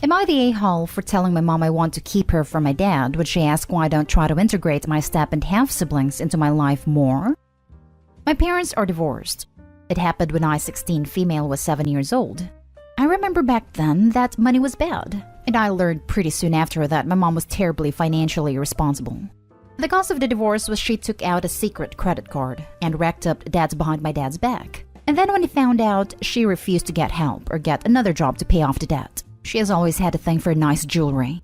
Am I the a-hole for telling my mom I want to keep her from my dad when she asks why I don't try to integrate my step and half siblings into my life more? My parents are divorced. It happened when I, 16 female, was 7 years old. I remember back then that money was bad, and I learned pretty soon after that my mom was terribly financially irresponsible. The cause of the divorce was she took out a secret credit card and racked up debts behind my dad's back. And then when he found out, she refused to get help or get another job to pay off the debt. She has always had a thing for nice jewelry.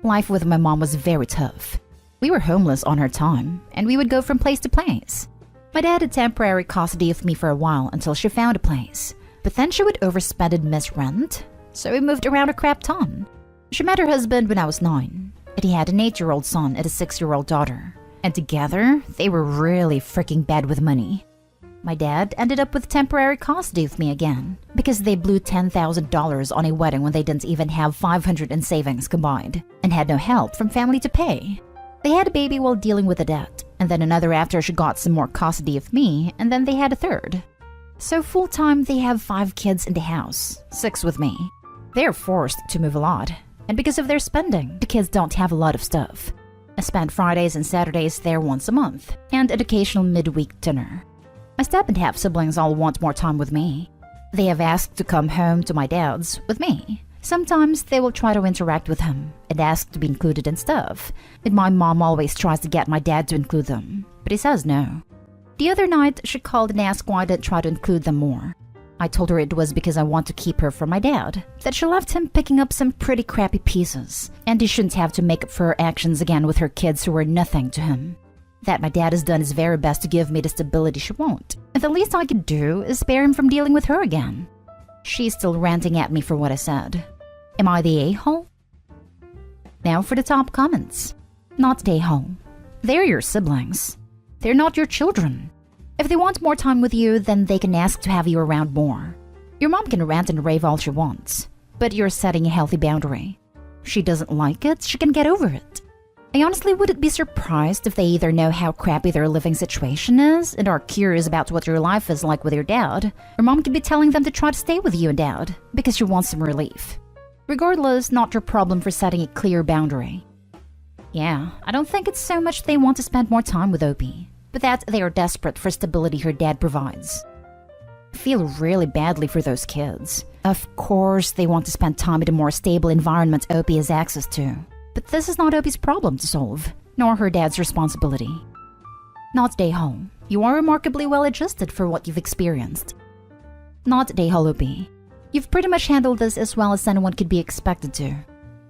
Life with my mom was very tough. We were homeless on her time, and we would go from place to place. My dad had temporary custody of me for a while until she found a place. But then she would overspend and miss rent, so we moved around a crap ton. She met her husband when I was 9, and he had an 8-year-old son and a 6-year-old daughter. And together, they were really freaking bad with money. My dad ended up with temporary custody of me again, because they blew $10,000 on a wedding when they didn't even have $500 in savings combined, and had no help from family to pay. They had a baby while dealing with the debt, and then another after she got some more custody of me, and then they had a third. So full-time, they have 5 kids in the house, 6 with me. They're forced to move a lot, and because of their spending, the kids don't have a lot of stuff. I spend Fridays and Saturdays there once a month, and an occasional midweek dinner. My step and half siblings all want more time with me. They have asked to come home to my dad's with me. Sometimes they will try to interact with him and ask to be included in stuff, and my mom always tries to get my dad to include them, but he says no. The other night, she called and asked why I didn't try to include them more. I told her it was because I want to keep her from my dad, that she left him picking up some pretty crappy pieces, and he shouldn't have to make up for her actions again with her kids who were nothing to him. That my dad has done his very best to give me the stability she wants, and the least I could do is spare him from dealing with her again. She's still ranting at me for what I said. Am I the a-hole? Now for the top comments. Not the a-hole. They're your siblings. They're not your children. If they want more time with you, then they can ask to have you around more. Your mom can rant and rave all she wants, but you're setting a healthy boundary. If she doesn't like it, she can get over it. I honestly wouldn't be surprised if they either know how crappy their living situation is and are curious about what your life is like with your dad, or mom could be telling them to try to stay with you and dad because she wants some relief. Regardless, not your problem for setting a clear boundary. Yeah, I don't think it's so much they want to spend more time with Opie, but that they are desperate for stability her dad provides. I feel really badly for those kids. Of course, they want to spend time in a more stable environment Opie has access to. But this is not Opie's problem to solve, nor her dad's responsibility. Not day-hole. You are remarkably well-adjusted for what you've experienced. Not day-hole, Opie. You've pretty much handled this as well as anyone could be expected to.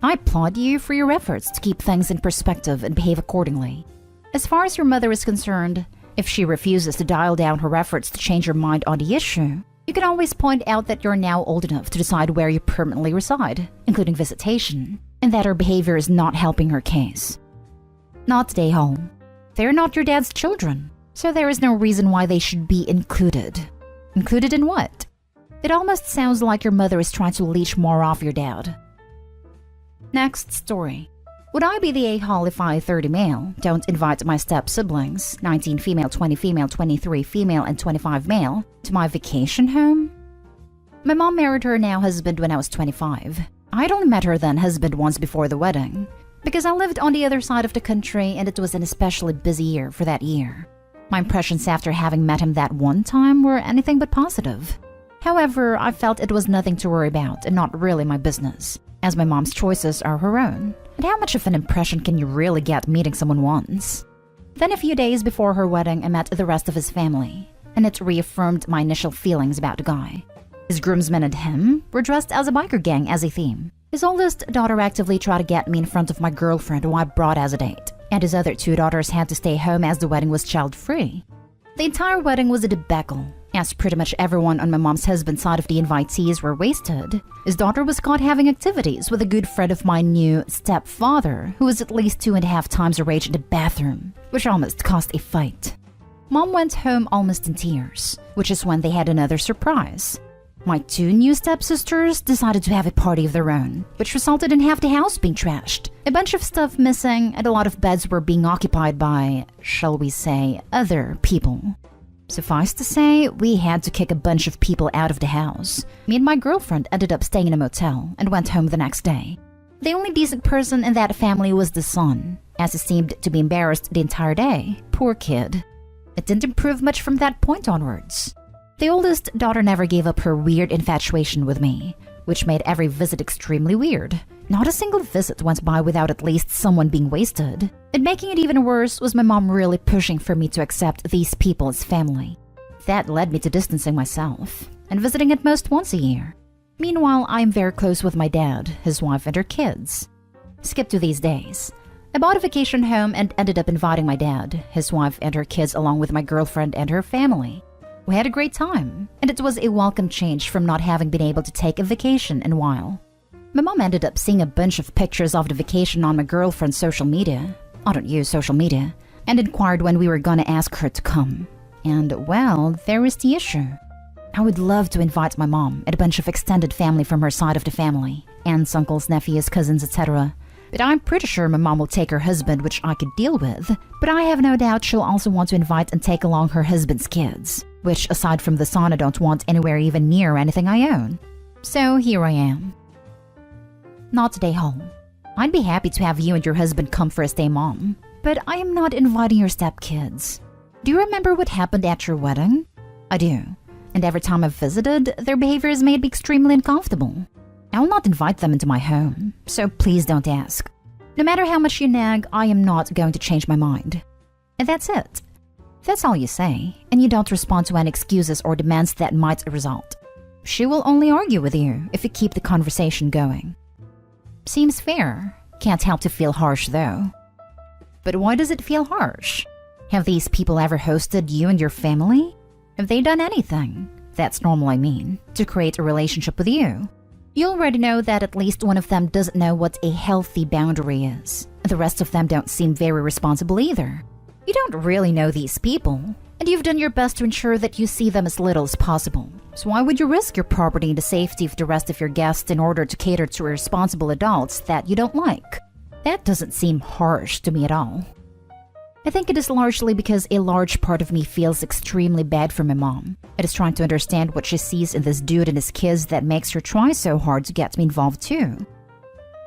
I applaud you for your efforts to keep things in perspective and behave accordingly. As far as your mother is concerned, if she refuses to dial down her efforts to change her mind on the issue, you can always point out that you're now old enough to decide where you permanently reside, including visitation, and that her behavior is not helping her case. Not stay home. They're not your dad's children, so there is no reason why they should be included. Included in what? It almost sounds like your mother is trying to leech more off your dad. Next story. Would I be the a-hole if I, 30 male, don't invite my step-siblings, 19 female, 20 female, 23 female, and 25 male, to my vacation home? My mom married her now husband when I was 25. I'd only met her then husband once before the wedding, because I lived on the other side of the country and it was an especially busy year for that year. My impressions after having met him that one time were anything but positive. However, I felt it was nothing to worry about and not really my business, as my mom's choices are her own, and how much of an impression can you really get meeting someone once? Then a few days before her wedding, I met the rest of his family, and it reaffirmed my initial feelings about the guy. His groomsmen and him were dressed as a biker gang as a theme. His oldest daughter actively tried to get me in front of my girlfriend who I brought as a date, and his other 2 daughters had to stay home as the wedding was child-free. The entire wedding was a debacle, as pretty much everyone on my mom's husband's side of the invitees were wasted. His daughter was caught having activities with a good friend of my new stepfather, who was at least 2.5 times her age in the bathroom, which almost caused a fight. Mom went home almost in tears, which is when they had another surprise. My 2 new stepsisters decided to have a party of their own, which resulted in half the house being trashed, a bunch of stuff missing, and a lot of beds were being occupied by, shall we say, other people. Suffice to say, we had to kick a bunch of people out of the house. Me and my girlfriend ended up staying in a motel and went home the next day. The only decent person in that family was the son, as he seemed to be embarrassed the entire day. Poor kid. It didn't improve much from that point onwards. The oldest daughter never gave up her weird infatuation with me, which made every visit extremely weird. Not a single visit went by without at least someone being wasted. And making it even worse was my mom really pushing for me to accept these people as family. That led me to distancing myself and visiting at most once a year. Meanwhile, I am very close with my dad, his wife, and her kids. Skip to these days. I bought a vacation home and ended up inviting my dad, his wife, and her kids along with my girlfriend and her family. We had a great time, and it was a welcome change from not having been able to take a vacation in a while. My mom ended up seeing a bunch of pictures of the vacation on my girlfriend's social media. I don't use social media. And inquired when we were gonna ask her to come. And, well, there is the issue. I would love to invite my mom and a bunch of extended family from her side of the family. Aunts, uncles, nephews, cousins, etc. But I'm pretty sure my mom will take her husband, which I could deal with. But I have no doubt she'll also want to invite and take along her husband's kids. Which, aside from the son, I don't want anywhere even near anything I own. So here I am. Not today, home. I'd be happy to have you and your husband come for a stay, Mom. But I am not inviting your stepkids. Do you remember what happened at your wedding? I do. And every time I've visited, their behavior has made me extremely uncomfortable. I will not invite them into my home, so please don't ask. No matter how much you nag, I am not going to change my mind. And that's it. That's all you say, and you don't respond to any excuses or demands that might result. She will only argue with you if you keep the conversation going. Seems fair. Can't help to feel harsh, though. But why does it feel harsh? Have these people ever hosted you and your family? Have they done anything? That's normal, I mean, to create a relationship with you. You already know that at least one of them doesn't know what a healthy boundary is. The rest of them don't seem very responsible either. You don't really know these people, and you've done your best to ensure that you see them as little as possible. So why would you risk your property and the safety of the rest of your guests in order to cater to irresponsible adults that you don't like? That doesn't seem harsh to me at all. I think it is largely because a large part of me feels extremely bad for my mom. It is trying to understand what she sees in this dude and his kids that makes her try so hard to get me involved too.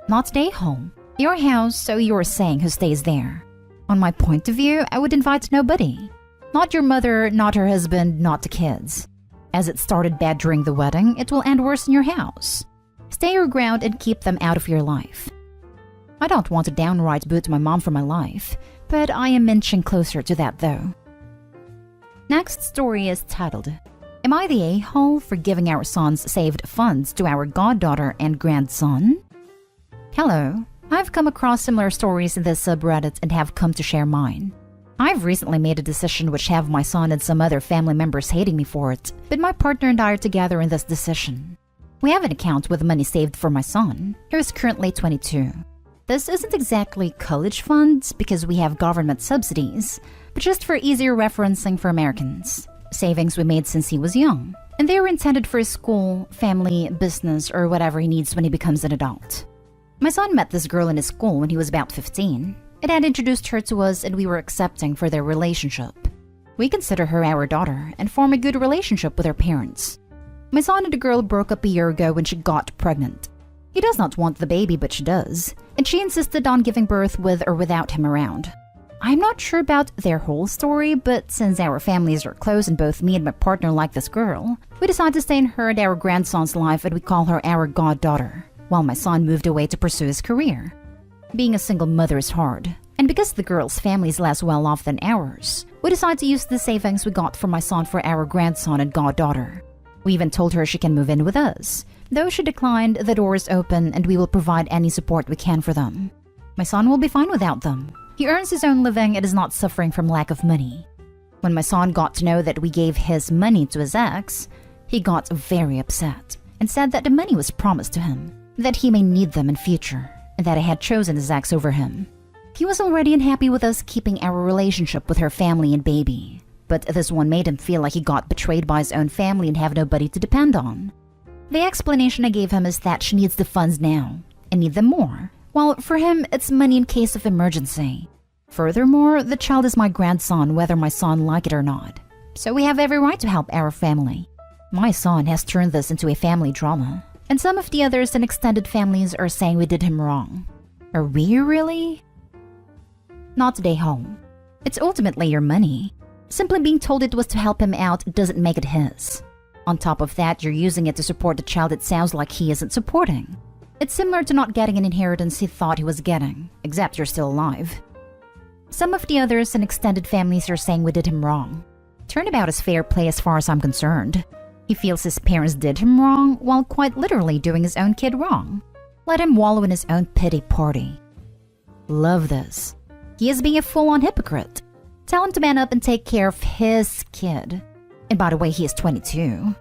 Not stay home. Your house, so you're saying who stays there. On my point of view, I would invite nobody. Not your mother, not her husband, not the kids. As it started bad during the wedding, it will end worse in your house. Stay your ground and keep them out of your life. I don't want to downright boot my mom from my life, but I am inching closer to that though. Next story is titled, Am I the a-hole for giving our son's saved funds to our goddaughter and grandson? Hello, I've come across similar stories in this subreddit and have come to share mine. I've recently made a decision which have my son and some other family members hating me for it, but my partner and I are together in this decision. We have an account with money saved for my son, who is currently 22. This isn't exactly college funds because we have government subsidies, but just for easier referencing for Americans. Savings we made since he was young, and they were intended for his school, family, business, or whatever he needs when he becomes an adult. My son met this girl in his school when he was about 15. It had introduced her to us and we were accepting for their relationship. We consider her our daughter and form a good relationship with her parents. My son and the girl broke up a year ago when she got pregnant. He does not want the baby, but she does, and she insisted on giving birth with or without him around. I'm not sure about their whole story, but since our families are close and both me and my partner like this girl, we decided to stay in her and our grandson's life and we call her our goddaughter, while my son moved away to pursue his career. Being a single mother is hard, and because the girl's family is less well off than ours, we decided to use the savings we got from my son for our grandson and goddaughter. We even told her she can move in with us. Though she declined, the door is open and we will provide any support we can for them. My son will be fine without them. He earns his own living and is not suffering from lack of money. When my son got to know that we gave his money to his ex, he got very upset and said that the money was promised to him, that he may need them in future, and that I had chosen his ex over him. He was already unhappy with us keeping our relationship with her family and baby, but this one made him feel like he got betrayed by his own family and have nobody to depend on. The explanation I gave him is that she needs the funds now, and need them more. Well, for him, it's money in case of emergency. Furthermore, the child is my grandson whether my son like it or not. so we have every right to help our family. My son has turned this into a family drama, and some of the others in extended families are saying we did him wrong. Are we really? Not today home. It's ultimately your money. Simply being told it was to help him out doesn't make it his. On top of that, you're using it to support the child it sounds like he isn't supporting. It's similar to not getting an inheritance he thought he was getting, except you're still alive. Some of the others in extended families are saying we did him wrong. Turnabout is fair play as far as I'm concerned. He feels his parents did him wrong while quite literally doing his own kid wrong. Let him wallow in his own pity party. Love this. He is being a full-on hypocrite. Tell him to man up and take care of his kid. And by the way, he is 22.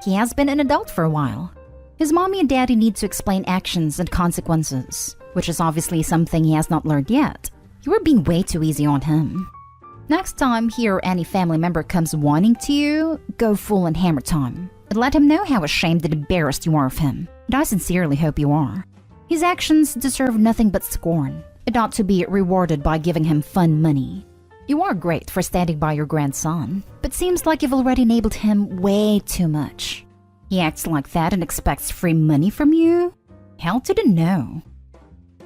He has been an adult for a while. His mommy and daddy need to explain actions and consequences, which is obviously something he has not learned yet. You are being way too easy on him. Next time he or any family member comes whining to you, go full on hammer time. And let him know how ashamed and embarrassed you are of him. And I sincerely hope you are. His actions deserve nothing but scorn. It ought to be rewarded by giving him fun money. You are great for standing by your grandson, but seems like you've already enabled him way too much. He acts like that and expects free money from you? Hell to the no.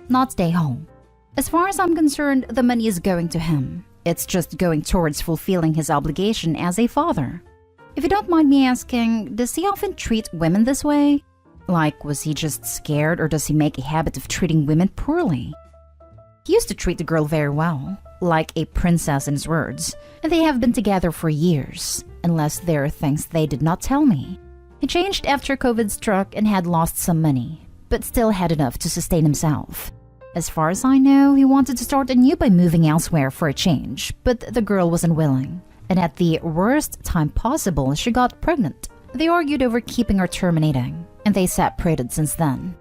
Not stay home. As far as I'm concerned, the money is going to him. It's just going towards fulfilling his obligation as a father. If you don't mind me asking, does he often treat women this way? Like, was he just scared, or does he make a habit of treating women poorly? He used to treat the girl very well, like a princess in his words, and they have been together for years, unless there are things they did not tell me. He changed after COVID struck and had lost some money, but still had enough to sustain himself. As far as I know, he wanted to start anew by moving elsewhere for a change, but the girl was unwilling, and at the worst time possible, she got pregnant. They argued over keeping or terminating, and they separated since then.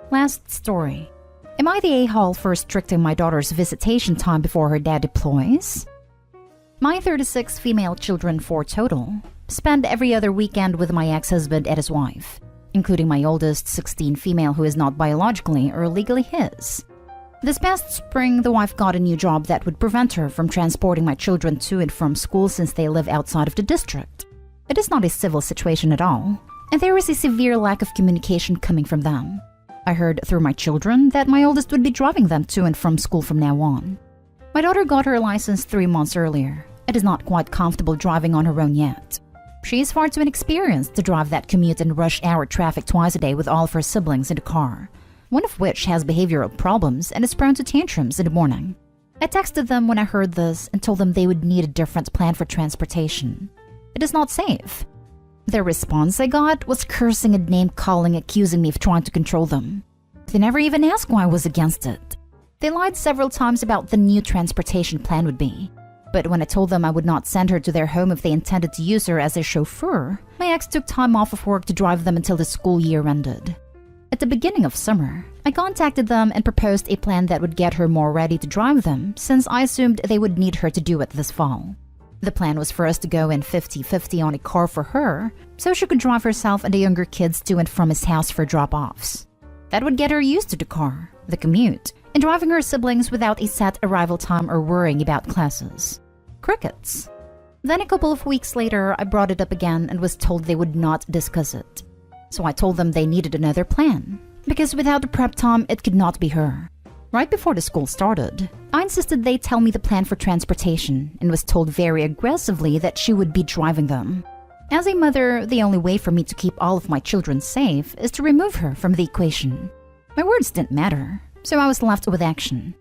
Last story. Am I the a-hole for restricting my daughter's visitation time before her dad deploys? My 36 female children, 4 total, spend every other weekend with my ex-husband and his wife, including my oldest 16 female who is not biologically or legally his. This past spring, the wife got a new job that would prevent her from transporting my children to and from school since they live outside of the district. It is not a civil situation at all, and there is a severe lack of communication coming from them. I heard through my children that my oldest would be driving them to and from school from now on. My daughter got her license 3 months earlier and is not quite comfortable driving on her own yet. She is far too inexperienced to drive that commute in rush hour traffic twice a day with all of her siblings in the car, one of which has behavioral problems and is prone to tantrums in the morning. I texted them when I heard this and told them they would need a different plan for transportation. It is not safe. The response I got was cursing and name-calling, accusing me of trying to control them. They never even asked why I was against it. They lied several times about the new transportation plan would be. But when I told them I would not send her to their home if they intended to use her as a chauffeur, my ex took time off of work to drive them until the school year ended. At the beginning of summer, I contacted them and proposed a plan that would get her more ready to drive them, since I assumed they would need her to do it this fall. The plan was for us to go in 50-50 on a car for her, so she could drive herself and the younger kids to and from his house for drop-offs. That would get her used to the car, the commute, and driving her siblings without a set arrival time or worrying about classes. Crickets. Then a couple of weeks later, I brought it up again and was told they would not discuss it. So I told them they needed another plan, because without the prep time, it could not be her. Right before the school started, I insisted they tell me the plan for transportation and was told very aggressively that she would be driving them. As a mother, the only way for me to keep all of my children safe is to remove her from the equation. My words didn't matter, so I was left with action.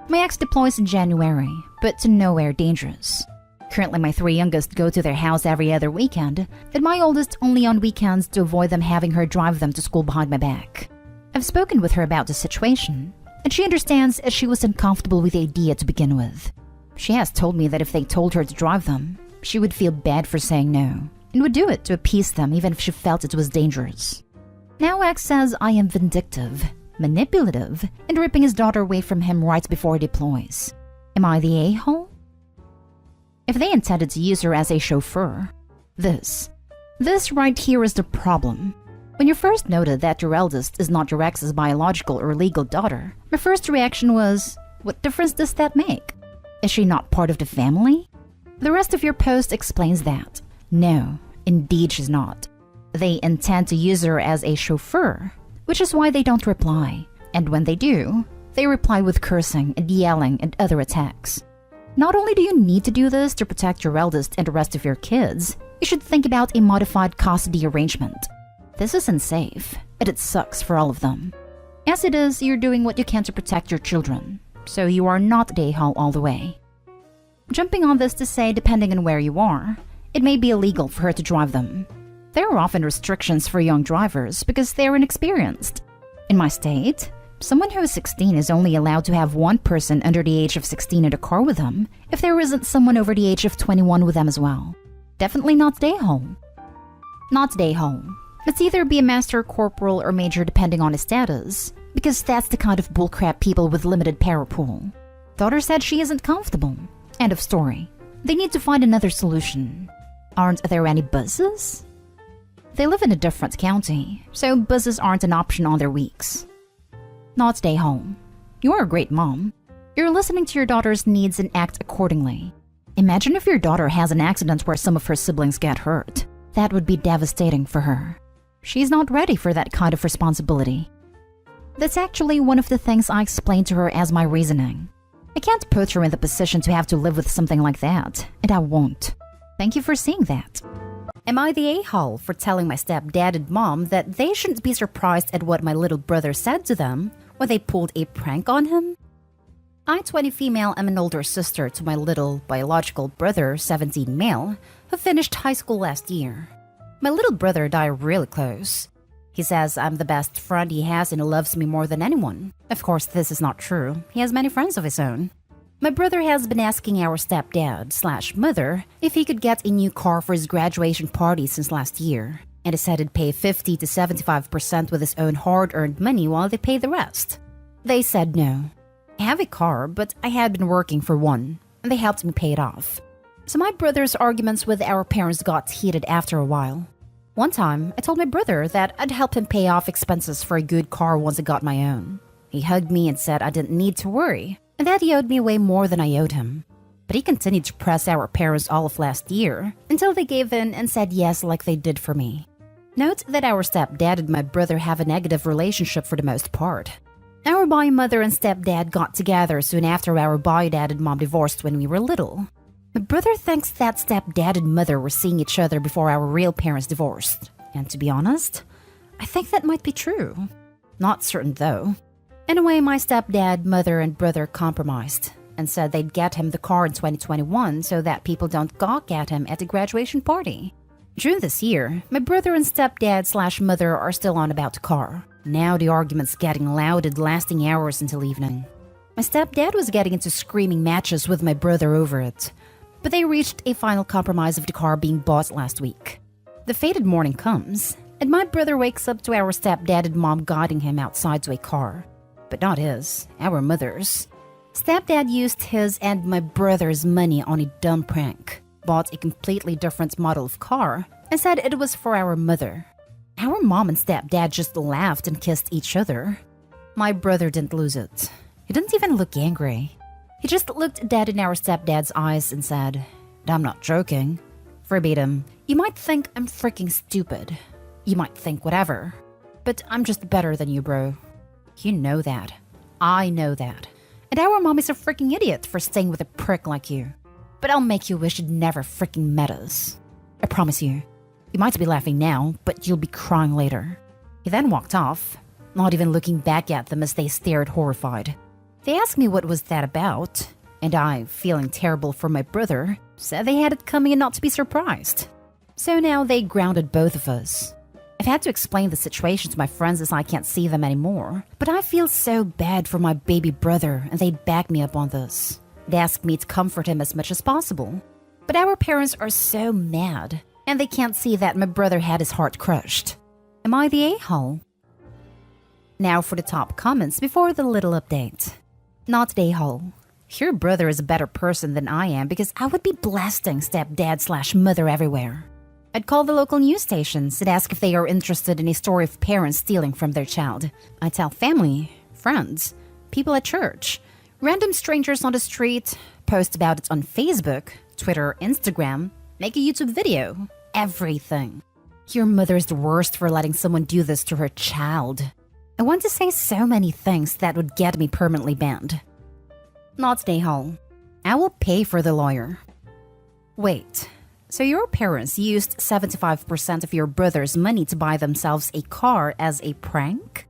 My ex deploys in January, but to nowhere dangerous. Currently, my 3 youngest go to their house every other weekend, and my oldest only on weekends to avoid them having her drive them to school behind my back. I've spoken with her about the situation, and she understands as she was uncomfortable with the idea to begin with. She has told me that if they told her to drive them, she would feel bad for saying no, and would do it to appease them even if she felt it was dangerous. Now X says I am vindictive, manipulative, and ripping his daughter away from him right before he deploys. Am I the a-hole? If they intended to use her as a chauffeur, this right here is the problem. When you first noted that your eldest is not your ex's biological or legal daughter, my first reaction was, what difference does that make? Is she not part of the family? The rest of your post explains that. No, indeed she's not. They intend to use her as a chauffeur, which is why they don't reply. And when they do, they reply with cursing and yelling and other attacks. Not only do you need to do this to protect your eldest and the rest of your kids, you should think about a modified custody arrangement. This is unsafe, and it sucks for all of them. As it is, you're doing what you can to protect your children, so you are not day hall all the way. Jumping on this to say, depending on where you are, it may be illegal for her to drive them. There are often restrictions for young drivers because they're inexperienced. In my state, someone who is 16 is only allowed to have one person under the age of 16 in the car with them if there isn't someone over the age of 21 with them as well. Definitely not day home. Not day home. Let's either be a master, corporal, or major depending on his status, because that's the kind of bullcrap people with limited power pool. Daughter said she isn't comfortable. End of story. They need to find another solution. Aren't there any buses? They live in a different county, so buses aren't an option on their weeks. Not day home. You're a great mom. You're listening to your daughter's needs and act accordingly. Imagine if your daughter has an accident where some of her siblings get hurt. That would be devastating for her. She's not ready for that kind of responsibility. That's actually one of the things I explained to her as my reasoning. I can't put her in the position to have to live with something like that, and I won't. Thank you for seeing that. Am I the a-hole for telling my stepdad and mom that they shouldn't be surprised at what my little brother said to them when they pulled a prank on him? I, 20 female, am an older sister to my little biological brother, 17 male, who finished high school last year. My little brother died really close. He says I'm the best friend he has and he loves me more than anyone. Of course, this is not true. He has many friends of his own. My brother has been asking our stepdad/mother if he could get a new car for his graduation party since last year, and he said he'd pay 50 to 75% with his own hard-earned money while they pay the rest. They said no. I have a car, but I had been working for one, and they helped me pay it off. So my brother's arguments with our parents got heated after a while. One time, I told my brother that I'd help him pay off expenses for a good car once I got my own. He hugged me and said I didn't need to worry, and that he owed me way more than I owed him. But he continued to press our parents all of last year until they gave in and said yes like they did for me. Note that our stepdad and my brother have a negative relationship for the most part. Our boy mother and stepdad got together soon after our boy dad and mom divorced when we were little. My brother thinks that stepdad and mother were seeing each other before our real parents divorced. And to be honest, I think that might be true. Not certain though. Anyway, my stepdad, mother, and brother compromised and said they'd get him the car in 2021 so that people don't gawk at him at the graduation party. June this year, my brother and stepdad/mother are still on about the car. Now the argument's getting loud and lasting hours until evening. My stepdad was getting into screaming matches with my brother over it, but they reached a final compromise of the car being bought last week. The fated morning comes, and my brother wakes up to our stepdad and mom guiding him outside to a car. But not his, our mother's. Stepdad used his and my brother's money on a dumb prank, bought a completely different model of car, and said it was for our mother. Our mom and stepdad just laughed and kissed each other. My brother didn't lose it. He didn't even look angry. He just looked dead in our stepdad's eyes and said, "I'm not joking." Verbatim, "You might think I'm freaking stupid. You might think whatever. But I'm just better than you, bro. You know that. I know that. And our mom is a freaking idiot for staying with a prick like you. But I'll make you wish you'd never freaking met us. I promise you. You might be laughing now, but you'll be crying later." He then walked off, not even looking back at them as they stared horrified. They asked me what was that about, and I, feeling terrible for my brother, said they had it coming and not to be surprised. So now they grounded both of us. I've had to explain the situation to my friends as I can't see them anymore, but I feel so bad for my baby brother and they'd back me up on this. They asked me to comfort him as much as possible. But our parents are so mad, and they can't see that my brother had his heart crushed. Am I the a-hole? Now for the top comments before the little update. Not the a-hole. Your brother is a better person than I am because I would be blasting stepdad/mother everywhere. I'd call the local news stations and ask if they are interested in a story of parents stealing from their child. I'd tell family, friends, people at church, random strangers on the street, post about it on Facebook, Twitter, Instagram, make a YouTube video. Everything. Your mother's the worst for letting someone do this to her child. I want to say so many things that would get me permanently banned. Not stay home. I will pay for the lawyer. Wait, so your parents used 75% of your brother's money to buy themselves a car as a prank?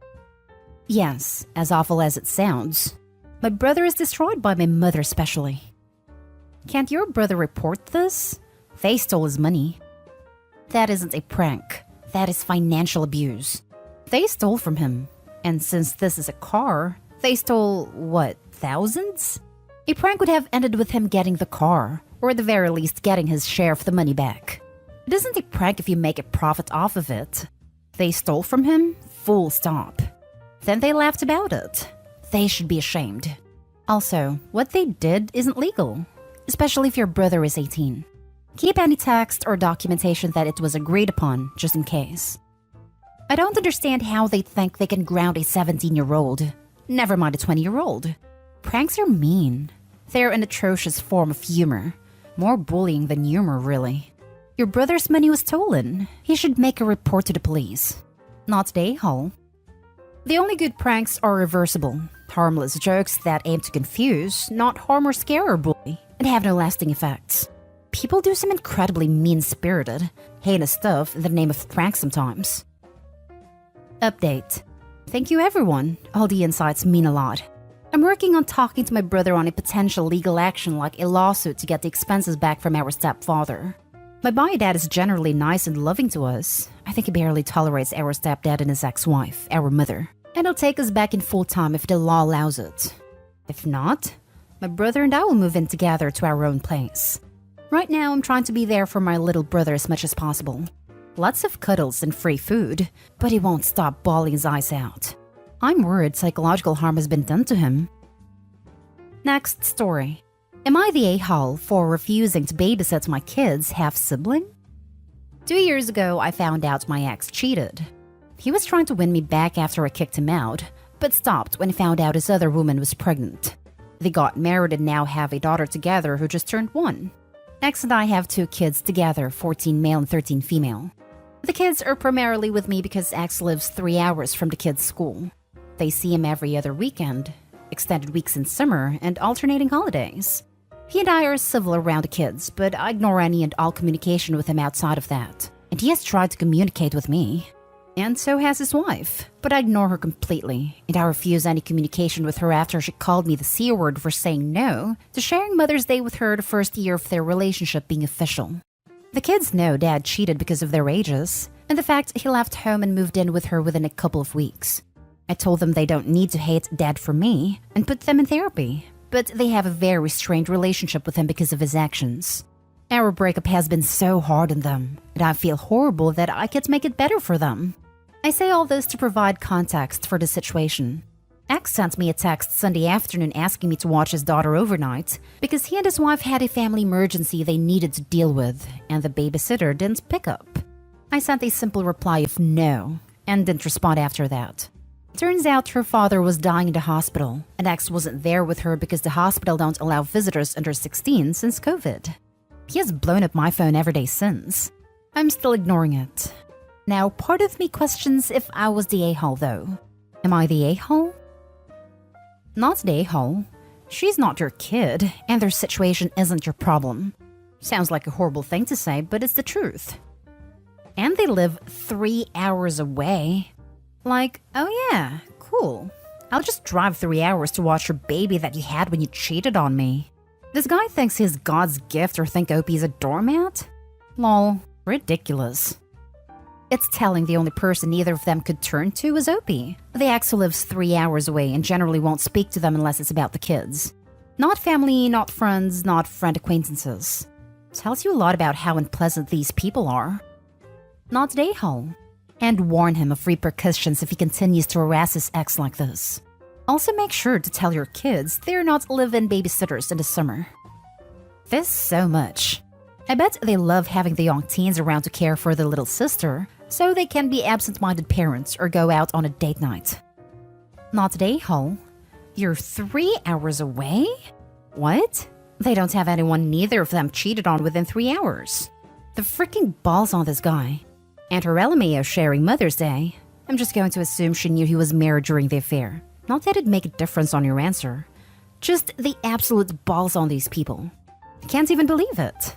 Yes, as awful as it sounds. My brother is destroyed by my mother especially. Can't your brother report this? They stole his money. That isn't a prank. That is financial abuse. They stole from him. And since this is a car, they stole, what, thousands? A prank would have ended with him getting the car, or at the very least getting his share of the money back. It isn't a prank if you make a profit off of it. They stole from him, full stop. Then they laughed about it. They should be ashamed. Also, what they did isn't legal, especially if your brother is 18. Keep any text or documentation that it was agreed upon, just in case. I don't understand how they think they can ground a 17-year-old. Never mind a 20-year-old. Pranks are mean. They're an atrocious form of humor. More bullying than humor, really. Your brother's money was stolen. He should make a report to the police. Not today, Hall. The only good pranks are reversible. Harmless jokes that aim to confuse, not harm or scare or bully, and have no lasting effects. People do some incredibly mean-spirited, heinous stuff in the name of pranks sometimes. Update. Thank you everyone. All the insights mean a lot. I'm working on talking to my brother on a potential legal action like a lawsuit to get the expenses back from our stepfather. My biodad is generally nice and loving to us. I think he barely tolerates our stepdad and his ex-wife, our mother. And he'll take us back in full time if the law allows it. If not, my brother and I will move in together to our own place. Right now, I'm trying to be there for my little brother as much as possible. Lots of cuddles and free food, but he won't stop bawling his eyes out. I'm worried psychological harm has been done to him. Next story. Am I the a-hole for refusing to babysit my kids' half-sibling? 2 years ago, I found out my ex cheated. He was trying to win me back after I kicked him out, but stopped when he found out his other woman was pregnant. They got married and now have a daughter together who just turned 1. Ex and I have 2 kids together, 14 male and 13 female. The kids are primarily with me because ex lives 3 hours from the kids' school. They see him every other weekend, extended weeks in summer, and alternating holidays. He and I are civil around the kids, but I ignore any and all communication with him outside of that. And he has tried to communicate with me. And so has his wife, but I ignore her completely, and I refuse any communication with her after she called me the C word for saying no to sharing Mother's Day with her the first year of their relationship being official. The kids know Dad cheated because of their ages, and the fact he left home and moved in with her within a couple of weeks. I told them they don't need to hate Dad for me, and put them in therapy, but they have a very strained relationship with him because of his actions. Our breakup has been so hard on them, and I feel horrible that I can't make it better for them. I say all this to provide context for the situation. X sent me a text Sunday afternoon asking me to watch his daughter overnight because he and his wife had a family emergency they needed to deal with, and the babysitter didn't pick up. I sent a simple reply of no, and didn't respond after that. Turns out her father was dying in the hospital, and X wasn't there with her because the hospital don't allow visitors under 16 since COVID. He has blown up my phone every day since. I'm still ignoring it. Now, part of me questions if I was the a-hole, though. Am I the a-hole? Not the a-hole. She's not your kid, and their situation isn't your problem. Sounds like a horrible thing to say, but it's the truth. And they live 3 hours away. Like, oh yeah, cool. I'll just drive 3 hours to watch your baby that you had when you cheated on me. This guy thinks he's God's gift or think Opie's a doormat? Lol, ridiculous. It's telling the only person neither of them could turn to is Opie, the ex who lives 3 hours away and generally won't speak to them unless it's about the kids. Not family, not friends, not friend acquaintances. Tells you a lot about how unpleasant these people are. Not the a-hole. And warn him of repercussions if he continues to harass his ex like this. Also make sure to tell your kids they're not live-in babysitters in the summer. This so much. I bet they love having the young teens around to care for their little sister, so they can be absent-minded parents or go out on a date night. Not today, Hole. You're 3 hours away? What? They don't have anyone neither of them cheated on within 3 hours. The freaking balls on this guy. And her LMAO sharing Mother's Day. I'm just going to assume she knew he was married during the affair. Not that it'd make a difference on your answer. Just the absolute balls on these people. I can't even believe it.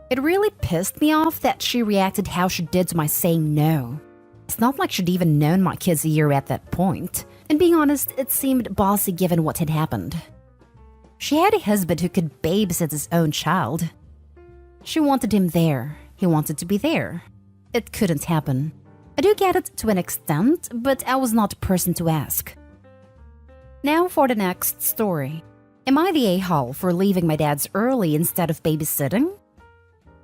It really pissed me off that she reacted how she did to my saying no. It's not like she'd even known my kids a year at that point. And being honest, it seemed bossy given what had happened. She had a husband who could babysit his own child. She wanted him there. He wanted to be there. It couldn't happen. I do get it to an extent, but I was not the person to ask. Now for the next story. Am I the a-hole for leaving my dad's early instead of babysitting?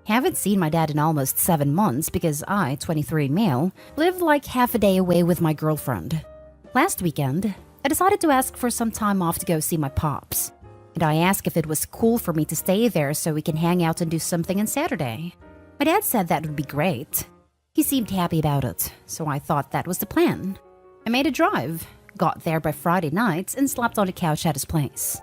Haven't seen my dad in almost 7 months because I, 23 male, live like half a day away with my girlfriend. Last weekend, I decided to ask for some time off to go see my pops. And I asked if it was cool for me to stay there so we can hang out and do something on Saturday. My dad said that would be great. He seemed happy about it, so I thought that was the plan. I made a drive, got there by Friday night, and slept on the couch at his place.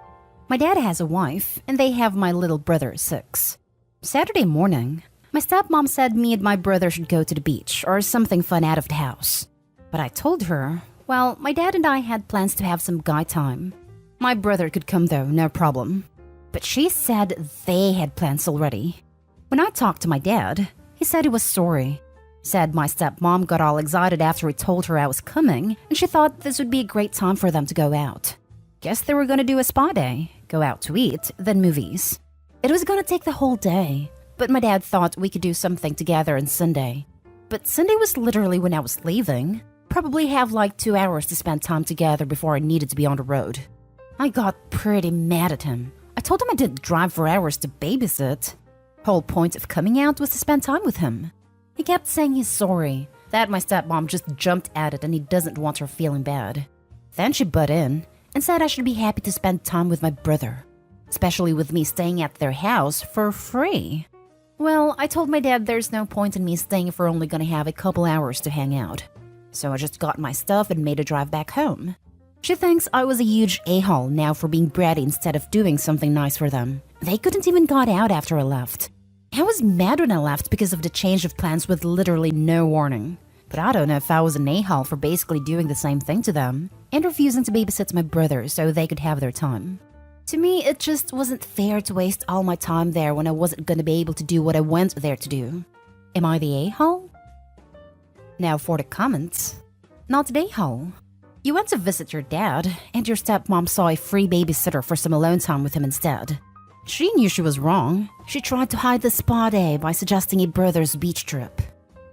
My dad has a wife, and they have my little brother, 6. Saturday morning, my stepmom said me and my brother should go to the beach or something fun out of the house. But I told her, well, my dad and I had plans to have some guy time. My brother could come though, no problem. But she said they had plans already. When I talked to my dad, he said he was sorry. Said my stepmom got all excited after he told her I was coming, and she thought this would be a great time for them to go out. Guess they were gonna do a spa day, go out to eat, then movies. It was gonna take the whole day, but my dad thought we could do something together on Sunday. But Sunday was literally when I was leaving. Probably have like 2 hours to spend time together before I needed to be on the road. I got pretty mad at him. I told him I didn't drive for hours to babysit. Whole point of coming out was to spend time with him. He kept saying he's sorry, that my stepmom just jumped at it and he doesn't want her feeling bad. Then she butt in and said I should be happy to spend time with my brother, especially with me staying at their house for free. Well, I told my dad there's no point in me staying if we're only gonna have a couple hours to hang out. So I just got my stuff and made a drive back home. She thinks I was a huge a-hole now for being bratty instead of doing something nice for them. They couldn't even got out after I left. I was mad when I left because of the change of plans with literally no warning. But I don't know if I was an a-hole for basically doing the same thing to them and refusing to babysit my brother so they could have their time. To me, it just wasn't fair to waste all my time there when I wasn't gonna be able to do what I went there to do. Am I the a-hole? Now for the comments. Not the a-hole. You went to visit your dad, and your stepmom saw a free babysitter for some alone time with him instead. She knew she was wrong. She tried to hide the spa day by suggesting a brother's beach trip.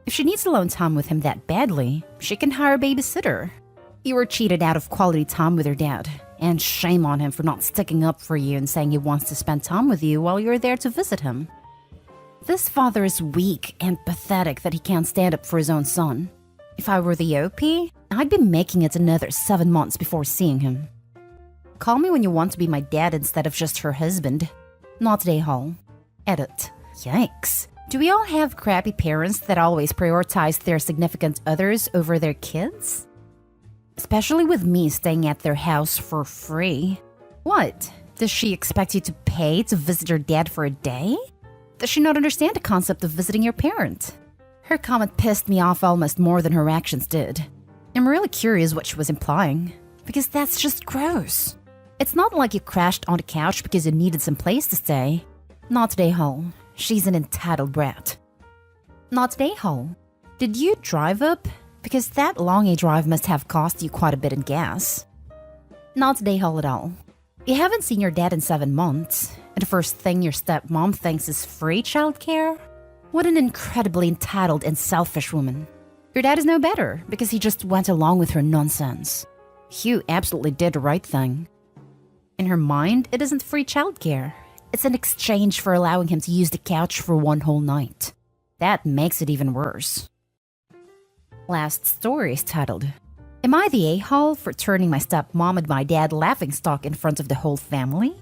If she needs alone time with him that badly, she can hire a babysitter. You were cheated out of quality time with your dad, and shame on him for not sticking up for you and saying he wants to spend time with you while you're there to visit him. This father is weak and pathetic that he can't stand up for his own son. If I were the OP, I'd be making it another 7 months before seeing him. Call me when you want to be my dad instead of just her husband. Not the a-hole. Edit. Yikes. Do we all have crappy parents that always prioritize their significant others over their kids? Especially with me staying at their house for free. What? Does she expect you to pay to visit your dad for a day? Does she not understand the concept of visiting your parent? Her comment pissed me off almost more than her actions did. I'm really curious what she was implying, because that's just gross. It's not like you crashed on the couch because you needed some place to stay. Not the a-hole. She's an entitled brat. Not the a-hole. Did you drive up? Because that long a drive must have cost you quite a bit in gas. Not the a-hole at all. You haven't seen your dad in 7 months, and the first thing your stepmom thinks is free childcare? What an incredibly entitled and selfish woman. Your dad is no better because he just went along with her nonsense. Hugh absolutely did the right thing. In her mind, it isn't free childcare. It's an exchange for allowing him to use the couch for 1 whole night. That makes it even worse. Last story is titled, Am I the a-hole for turning my stepmom and my dad laughingstock in front of the whole family?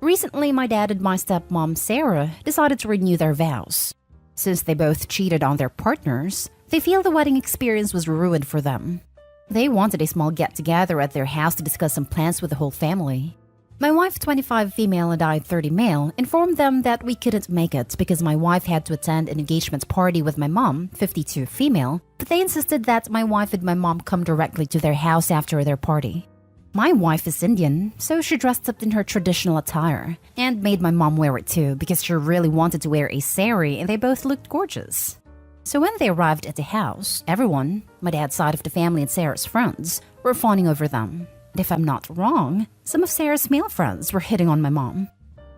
Recently, my dad and my stepmom, Sarah, decided to renew their vows. Since they both cheated on their partners, they feel the wedding experience was ruined for them. They wanted a small get-together at their house to discuss some plans with the whole family. My wife, 25 female and I, 30 male, informed them that we couldn't make it because my wife had to attend an engagement party with my mom, 52 female, but they insisted that my wife and my mom come directly to their house after their party. My wife is Indian, so she dressed up in her traditional attire and made my mom wear it too because she really wanted to wear a sari and they both looked gorgeous. So when they arrived at the house, everyone, my dad's side of the family and Sarah's friends, were fawning over them. And if I'm not wrong, some of Sarah's male friends were hitting on my mom.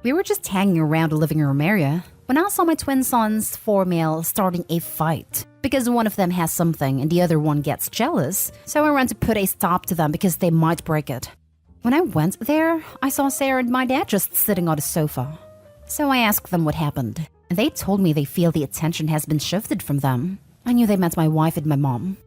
We were just hanging around the living room area when I saw my twin sons, 4 male, starting a fight because one of them has something and the other one gets jealous, so I ran to put a stop to them because they might break it. When I went there, I saw Sarah and my dad just sitting on the sofa. So I asked them what happened, and they told me they feel the attention has been shifted from them. I knew they meant my wife and my mom.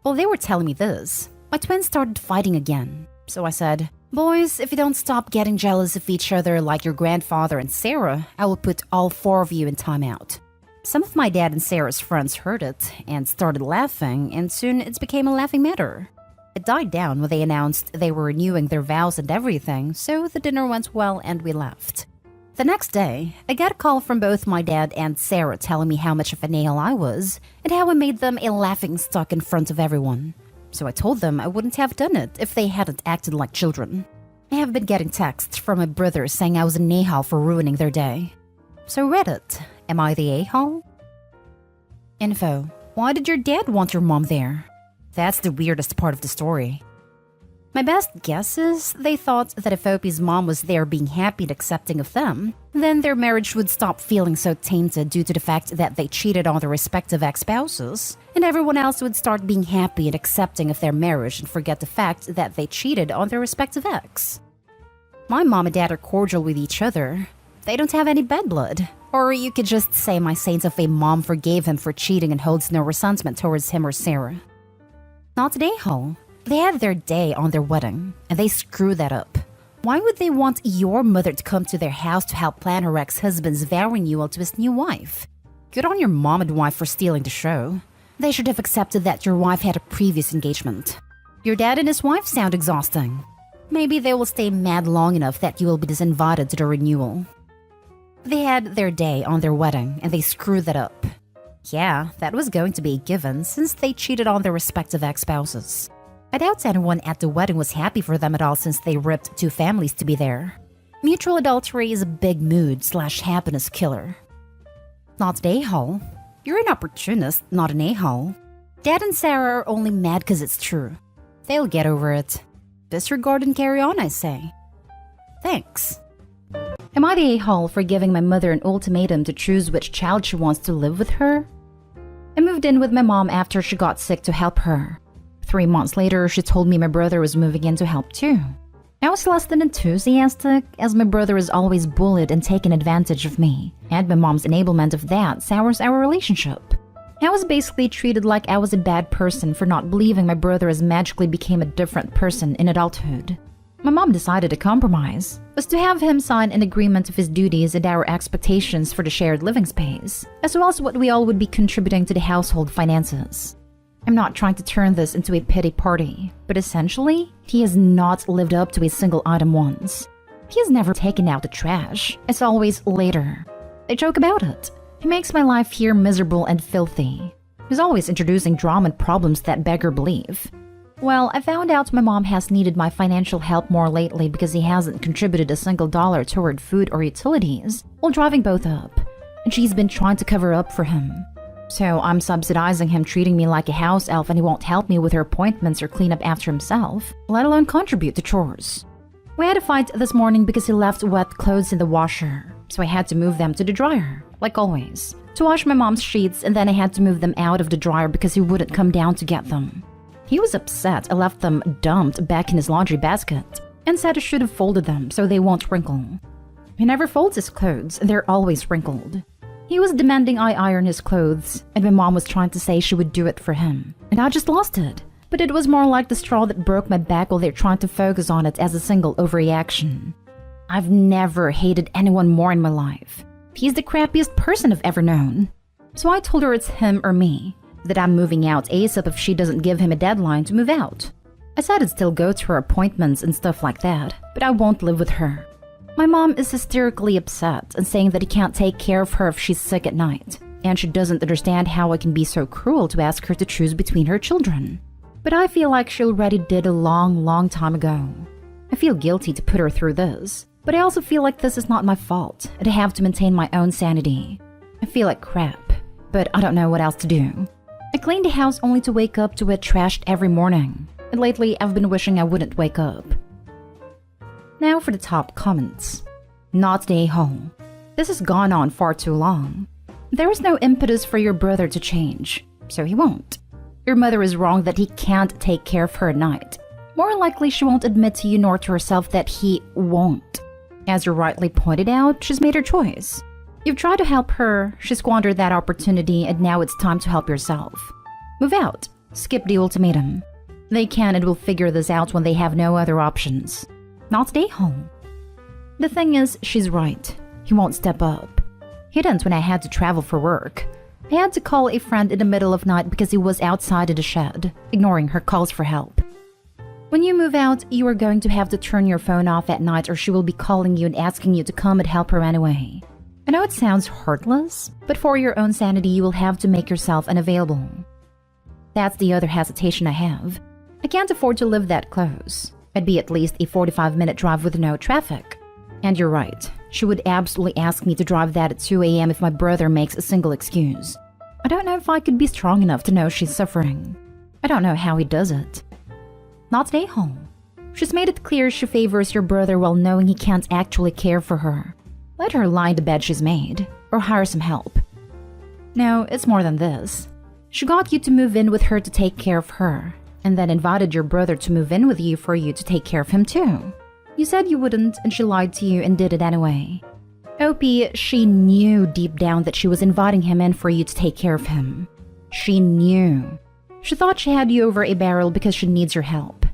While they were telling me this, my twins started fighting again. So I said, "Boys, if you don't stop getting jealous of each other like your grandfather and Sarah, I will put all 4 of you in timeout." Some of my dad and Sarah's friends heard it and started laughing, and soon it became a laughing matter. It died down when they announced they were renewing their vows and everything, so the dinner went well and we left. The next day, I got a call from both my dad and Sarah telling me how much of an a-hole I was and how I made them a laughingstock in front of everyone. So I told them I wouldn't have done it if they hadn't acted like children. I have been getting texts from my brother saying I was an a-hole for ruining their day. So Reddit, am I the a-hole? Info, why did your dad want your mom there? That's the weirdest part of the story. My best guess is they thought that if Opie's mom was there being happy and accepting of them, then their marriage would stop feeling so tainted due to the fact that they cheated on their respective ex-spouses, and everyone else would start being happy and accepting of their marriage and forget the fact that they cheated on their respective ex. My mom and dad are cordial with each other. They don't have any bad blood. Or you could just say my saint of a mom forgave him for cheating and holds no resentment towards him or Sarah. Not an a-hole. They had their day on their wedding, and they screwed that up. Why would they want your mother to come to their house to help plan her ex-husband's vow renewal to his new wife? Good on your mom and wife for stealing the show. They should have accepted that your wife had a previous engagement. Your dad and his wife sound exhausting. Maybe they will stay mad long enough that you will be disinvited to the renewal. They had their day on their wedding, and they screwed that up. Yeah, that was going to be a given since they cheated on their respective ex-spouses. I doubt anyone at the wedding was happy for them at all since they ripped 2 families to be there. Mutual adultery is a big mood/happiness killer. Not an a-hole. You're an opportunist, not an a-hole. Dad and Sarah are only mad because it's true. They'll get over it. Disregard and carry on, I say. Thanks. Am I the a-hole for giving my mother an ultimatum to choose which child she wants to live with her? I moved in with my mom after she got sick to help her. 3 months later, she told me my brother was moving in to help too. I was less than enthusiastic, as my brother is always bullied and taken advantage of me, and my mom's enablement of that sours our relationship. I was basically treated like I was a bad person for not believing my brother has magically became a different person in adulthood. My mom decided a compromise was to have him sign an agreement of his duties and our expectations for the shared living space, as well as what we all would be contributing to the household finances. I'm not trying to turn this into a pity party, but essentially, he has not lived up to a single item once. He has never taken out the trash. It's always later. I joke about it. He makes my life here miserable and filthy. He's always introducing drama and problems that beggar belief. Well, I found out my mom has needed my financial help more lately because he hasn't contributed a single dollar toward food or utilities while driving both up, and she's been trying to cover up for him. So I'm subsidizing him, treating me like a house elf, and he won't help me with her appointments or clean up after himself, let alone contribute to chores. We had a fight this morning because he left wet clothes in the washer, so I had to move them to the dryer, like always, to wash my mom's sheets, and then I had to move them out of the dryer because he wouldn't come down to get them. He was upset I left them dumped back in his laundry basket, and said I should have folded them so they won't wrinkle. He never folds his clothes, and they're always wrinkled. He was demanding I iron his clothes, and my mom was trying to say she would do it for him, and I just lost it. But it was more like the straw that broke my back while they're trying to focus on it as a single overreaction. I've never hated anyone more in my life. He's the crappiest person I've ever known. So I told her it's him or me, that I'm moving out ASAP if she doesn't give him a deadline to move out. I said I'd still go to her appointments and stuff like that, but I won't live with her. My mom is hysterically upset and saying that he can't take care of her if she's sick at night, and she doesn't understand how I can be so cruel to ask her to choose between her children. But I feel like she already did a long time ago. I feel guilty to put her through this, but I also feel like this is not my fault, and I have to maintain my own sanity. I feel like crap, but I don't know what else to do. I clean the house only to wake up to it trashed every morning, and lately I've been wishing I wouldn't wake up. Now for the top comments. Not the a-hole. This has gone on far too long. There is no impetus for your brother to change, so he won't. Your mother is wrong that he can't take care of her at night. More likely she won't admit to you nor to herself that he won't. As you rightly pointed out, she's made her choice. You've tried to help her, she squandered that opportunity, and now it's time to help yourself. Move out. Skip the ultimatum. They can and will figure this out when they have no other options. Not stay home. The thing is, she's right. He won't step up. He didn't when I had to travel for work. I had to call a friend in the middle of night because he was outside of the shed, ignoring her calls for help. When you move out, you are going to have to turn your phone off at night or she will be calling you and asking you to come and help her anyway. I know it sounds heartless, but for your own sanity, you will have to make yourself unavailable. That's the other hesitation I have. I can't afford to live that close. It'd be at least a 45-minute drive with no traffic. And you're right. She would absolutely ask me to drive that at 2 a.m. if my brother makes a single excuse. I don't know if I could be strong enough to know she's suffering. I don't know how he does it. Not stay home. She's made it clear she favors your brother while knowing he can't actually care for her. Let her lie in the bed she's made, or hire some help. No, it's more than this. She got you to move in with her to take care of her, and then invited your brother to move in with you for you to take care of him too. You said you wouldn't, and she lied to you and did it anyway. OP, she knew deep down that she was inviting him in for you to take care of him. She knew. She thought she had you over a barrel because she needs your help.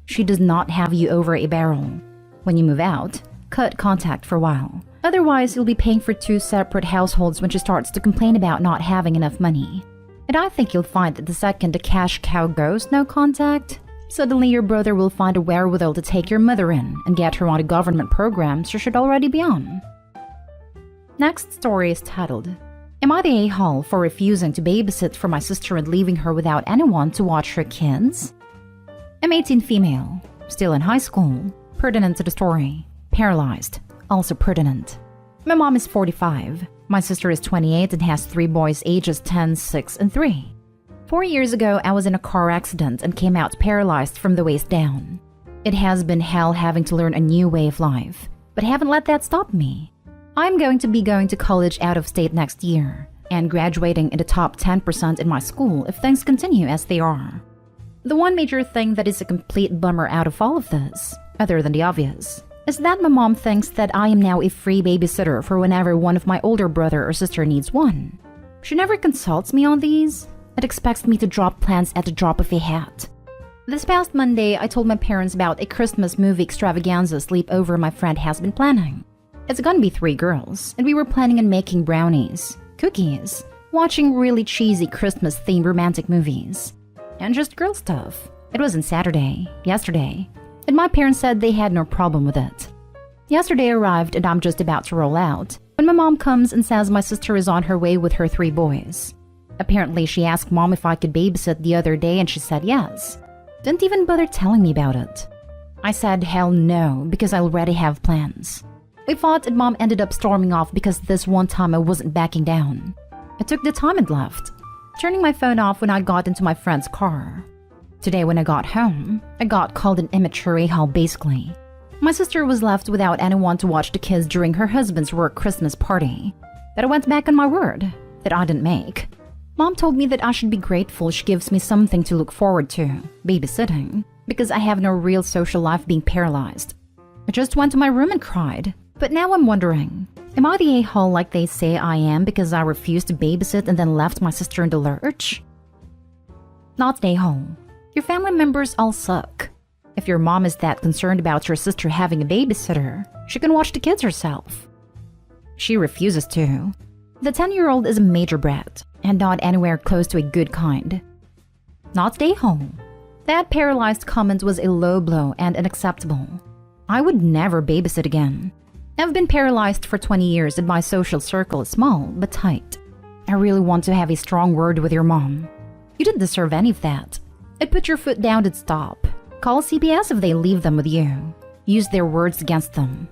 She does not have you over a barrel. When you move out, cut contact for a while. Otherwise, you'll be paying for 2 separate households when she starts to complain about not having enough money. And I think you'll find that the second the cash cow goes no contact, suddenly your brother will find a wherewithal to take your mother in and get her on a government program she should already be on. Next story is titled, Am I the a-hole for refusing to babysit for my sister and leaving her without anyone to watch her kids? I'm 18 female, still in high school, pertinent to the story, paralyzed, also pertinent. My mom is 45. My sister is 28 and has 3 boys ages 10, 6, and 3. 4 years ago, I was in a car accident and came out paralyzed from the waist down. It has been hell having to learn a new way of life, but I haven't let that stop me. I'm going to be going to college out of state next year and graduating in the top 10% in my school if things continue as they are. The one major thing that is a complete bummer out of all of this, other than the obvious, is that my mom thinks that I am now a free babysitter for whenever one of my older brother or sister needs one. She never consults me on these and expects me to drop plans at the drop of a hat. This past Monday, I told my parents about a Christmas movie extravaganza sleepover my friend has been planning. It's gonna be 3 girls, and we were planning on making brownies, cookies, watching really cheesy Christmas-themed romantic movies, and just girl stuff. It was on Saturday, yesterday, and my parents said they had no problem with it. Yesterday arrived and I'm just about to roll out when my mom comes and says my sister is on her way with her 3 boys. Apparently she asked mom if I could babysit the other day and she said yes. Didn't even bother telling me about it. I said hell no because I already have plans. We fought and mom ended up storming off because this one time I wasn't backing down. I took the time and left, turning my phone off when I got into my friend's car. Today when I got home, I got called an immature a-hole basically. My sister was left without anyone to watch the kids during her husband's work Christmas party. That I went back on my word, that I didn't make. Mom told me that I should be grateful she gives me something to look forward to, babysitting, because I have no real social life being paralyzed. I just went to my room and cried. But now I'm wondering, am I the a-hole like they say I am because I refused to babysit and then left my sister in the lurch? Not the a-hole. Your family members all suck. If your mom is that concerned about your sister having a babysitter, she can watch the kids herself. She refuses to. The 10-year-old is a major brat, and not anywhere close to a good kind. Not the a-hole. That paralyzed comment was a low blow and unacceptable. I would never babysit again. I've been paralyzed for 20 years and my social circle is small but tight. I really want to have a strong word with your mom. You didn't deserve any of that. I'd put your foot down and stop. Call CPS if they leave them with you. Use their words against them.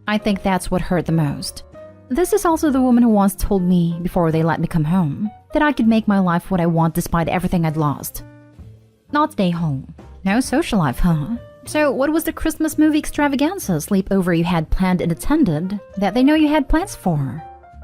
I think that's what hurt the most. This is also the woman who once told me, before they let me come home, that I could make my life what I want despite everything I'd lost. Not stay home. No social life, huh? So what was the Christmas movie extravaganza sleepover you had planned and attended that they know you had plans for?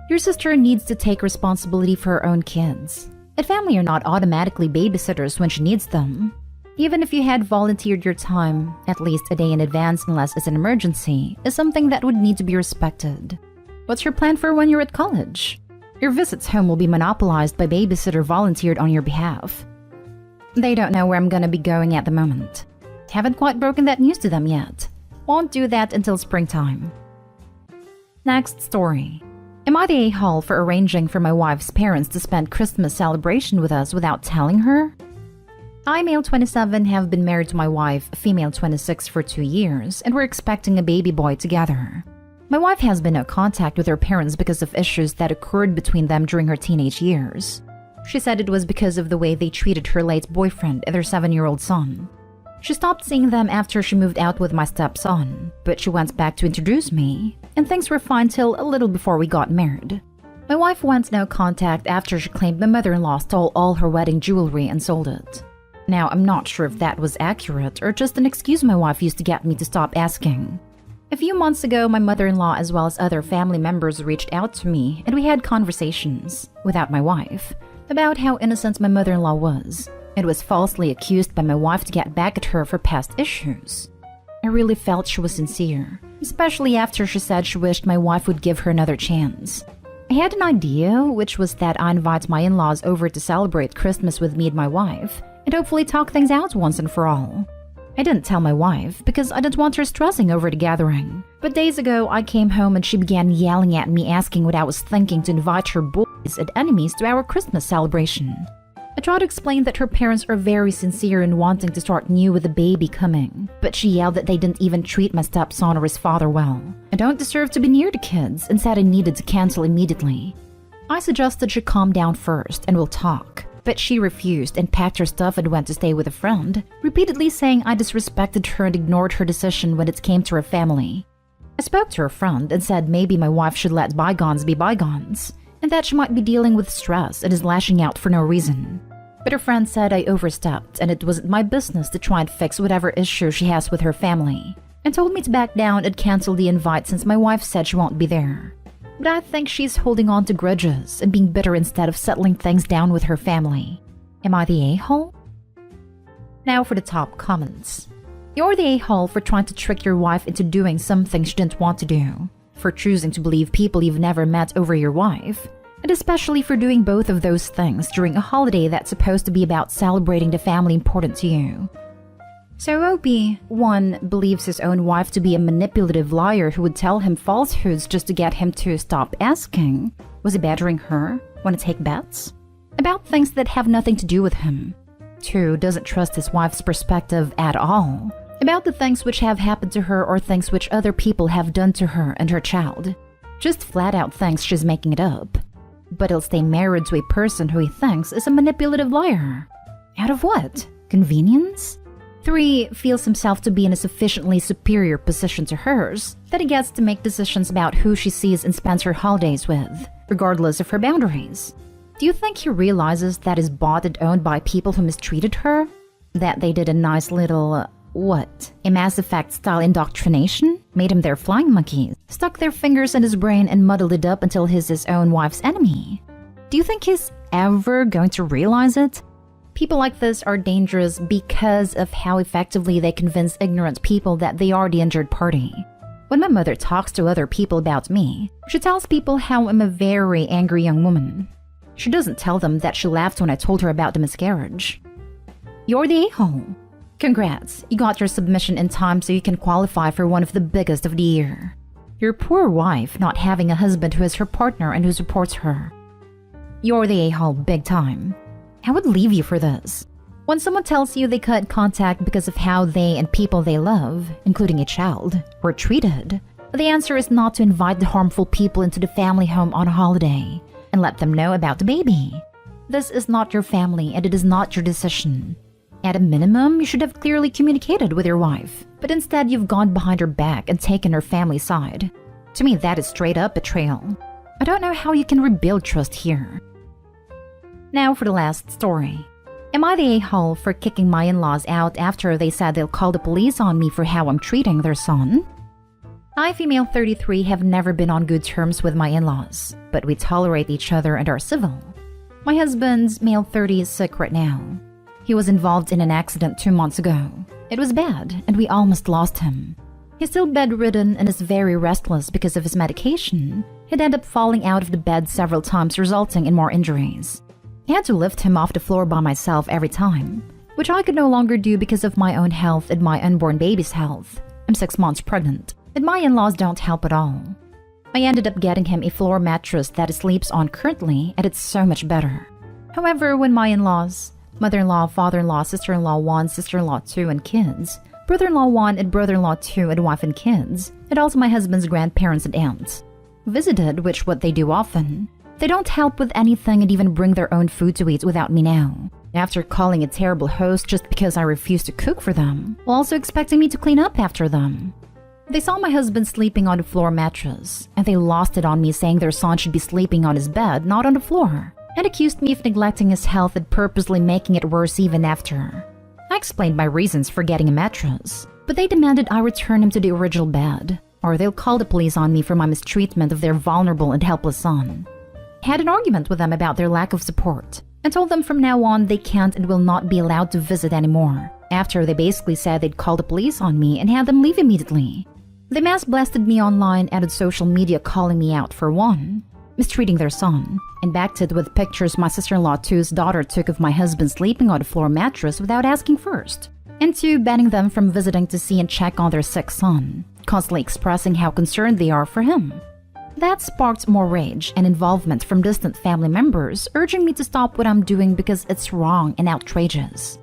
Your sister needs to take responsibility for her own kids. And family are not automatically babysitters when she needs them. Even if you had volunteered your time, at least a day in advance unless it's an emergency, is something that would need to be respected. What's your plan for when you're at college? Your visits home will be monopolized by babysitter volunteered on your behalf. They don't know where I'm gonna be going at the moment. Haven't quite broken that news to them yet. Won't do that until springtime. Next story. Am I the a-hole for arranging for my wife's parents to spend Christmas celebration with us without telling her? I, male 27, have been married to my wife, female 26, for 2 years, and we're expecting a baby boy together. My wife has been in contact with her parents because of issues that occurred between them during her teenage years. She said it was because of the way they treated her late boyfriend and their 7-year-old son. She stopped seeing them after she moved out with my stepson, but she went back to introduce me, and things were fine till a little before we got married. My wife went no contact after she claimed my mother-in-law stole all her wedding jewelry and sold it. Now, I'm not sure if that was accurate or just an excuse my wife used to get me to stop asking. A few months ago, my mother-in-law as well as other family members reached out to me and we had conversations, without my wife, about how innocent my mother-in-law was. It was falsely accused by my wife to get back at her for past issues. I really felt she was sincere, especially after she said she wished my wife would give her another chance. I had an idea, which was that I invite my in-laws over to celebrate Christmas with me and my wife, and hopefully talk things out once and for all. I didn't tell my wife because I didn't want her stressing over the gathering. But days ago, I came home and she began yelling at me asking what I was thinking to invite her boys and enemies to our Christmas celebration. I tried to explain that her parents are very sincere in wanting to start new with the baby coming, but she yelled that they didn't even treat my stepson or his father well. I don't deserve to be near the kids and said I needed to cancel immediately. I suggested she calm down first and we'll talk. But she refused and packed her stuff and went to stay with a friend, repeatedly saying I disrespected her and ignored her decision when it came to her family. I spoke to her friend and said maybe my wife should let bygones be bygones, and that she might be dealing with stress and is lashing out for no reason. But her friend said I overstepped and it wasn't my business to try and fix whatever issue she has with her family, and told me to back down and cancel the invite since my wife said she won't be there. But I think she's holding on to grudges and being bitter instead of settling things down with her family. Am I the a-hole? Now for the top comments. You're the a-hole for trying to trick your wife into doing something she didn't want to do, for choosing to believe people you've never met over your wife, and especially for doing both of those things during a holiday that's supposed to be about celebrating the family important to you. So Opie, 1, believes his own wife to be a manipulative liar who would tell him falsehoods just to get him to stop asking. Was he badgering her? Want to take bets? About things that have nothing to do with him. 2, doesn't trust his wife's perspective at all. About the things which have happened to her or things which other people have done to her and her child. Just flat out thinks she's making it up. But he'll stay married to a person who he thinks is a manipulative liar. Out of what? Convenience? 3, feels himself to be in a sufficiently superior position to hers that he gets to make decisions about who she sees and spends her holidays with, regardless of her boundaries. Do you think he realizes that is bought and owned by people who mistreated her? That they did a nice little, a Mass Effect style indoctrination? Made him their flying monkeys, stuck their fingers in his brain and muddled it up until he's his own wife's enemy? Do you think he's ever going to realize it? People like this are dangerous because of how effectively they convince ignorant people that they are the injured party. When my mother talks to other people about me, she tells people how I'm a very angry young woman. She doesn't tell them that she laughed when I told her about the miscarriage. You're the a-hole. Congrats, you got your submission in time so you can qualify for one of the biggest of the year. Your poor wife not having a husband who is her partner and who supports her. You're the a-hole big time. I would leave you for this. When someone tells you they cut contact because of how they and people they love, including a child, were treated, the answer is not to invite the harmful people into the family home on a holiday and let them know about the baby. This is not your family and it is not your decision. At a minimum, you should have clearly communicated with your wife, but instead you've gone behind her back and taken her family's side. To me, that is straight up betrayal. I don't know how you can rebuild trust here. Now for the last story. Am I the a-hole for kicking my in-laws out after they said they'll call the police on me for how I'm treating their son? I, female 33, have never been on good terms with my in-laws, but we tolerate each other and are civil. My husband's, male 30, is sick right now. He was involved in an accident 2 months ago. It was bad, and we almost lost him. He's still bedridden and is very restless because of his medication. He'd end up falling out of the bed several times, resulting in more injuries. I had to lift him off the floor by myself every time, which I could no longer do because of my own health and my unborn baby's health. I'm 6 months pregnant, and my in-laws don't help at all. I ended up getting him a floor mattress that he sleeps on currently, and it's so much better. However, when my in-laws, mother-in-law, father-in-law, sister-in-law 1, sister-in-law 2, and kids, brother-in-law 1 and brother-in-law 2 and wife and kids, and also my husband's grandparents and aunts, visited, which what they do often, they don't help with anything and even bring their own food to eat without me now. After calling a terrible host just because I refused to cook for them, while also expecting me to clean up after them. They saw my husband sleeping on the floor mattress, and they lost it on me saying their son should be sleeping on his bed, not on the floor, and accused me of neglecting his health and purposely making it worse even after. I explained my reasons for getting a mattress, but they demanded I return him to the original bed, or they'll call the police on me for my mistreatment of their vulnerable and helpless son. I had an argument with them about their lack of support, and told them from now on they can't and will not be allowed to visit anymore, after they basically said they'd call the police on me and had them leave immediately. They mass blasted me online and on social media calling me out for 1, mistreating their son, and backed it with pictures my sister-in-law 2's daughter took of my husband sleeping on a floor mattress without asking first, and 2, banning them from visiting to see and check on their sick son, constantly expressing how concerned they are for him. That sparked more rage and involvement from distant family members, urging me to stop what I'm doing because it's wrong and outrageous.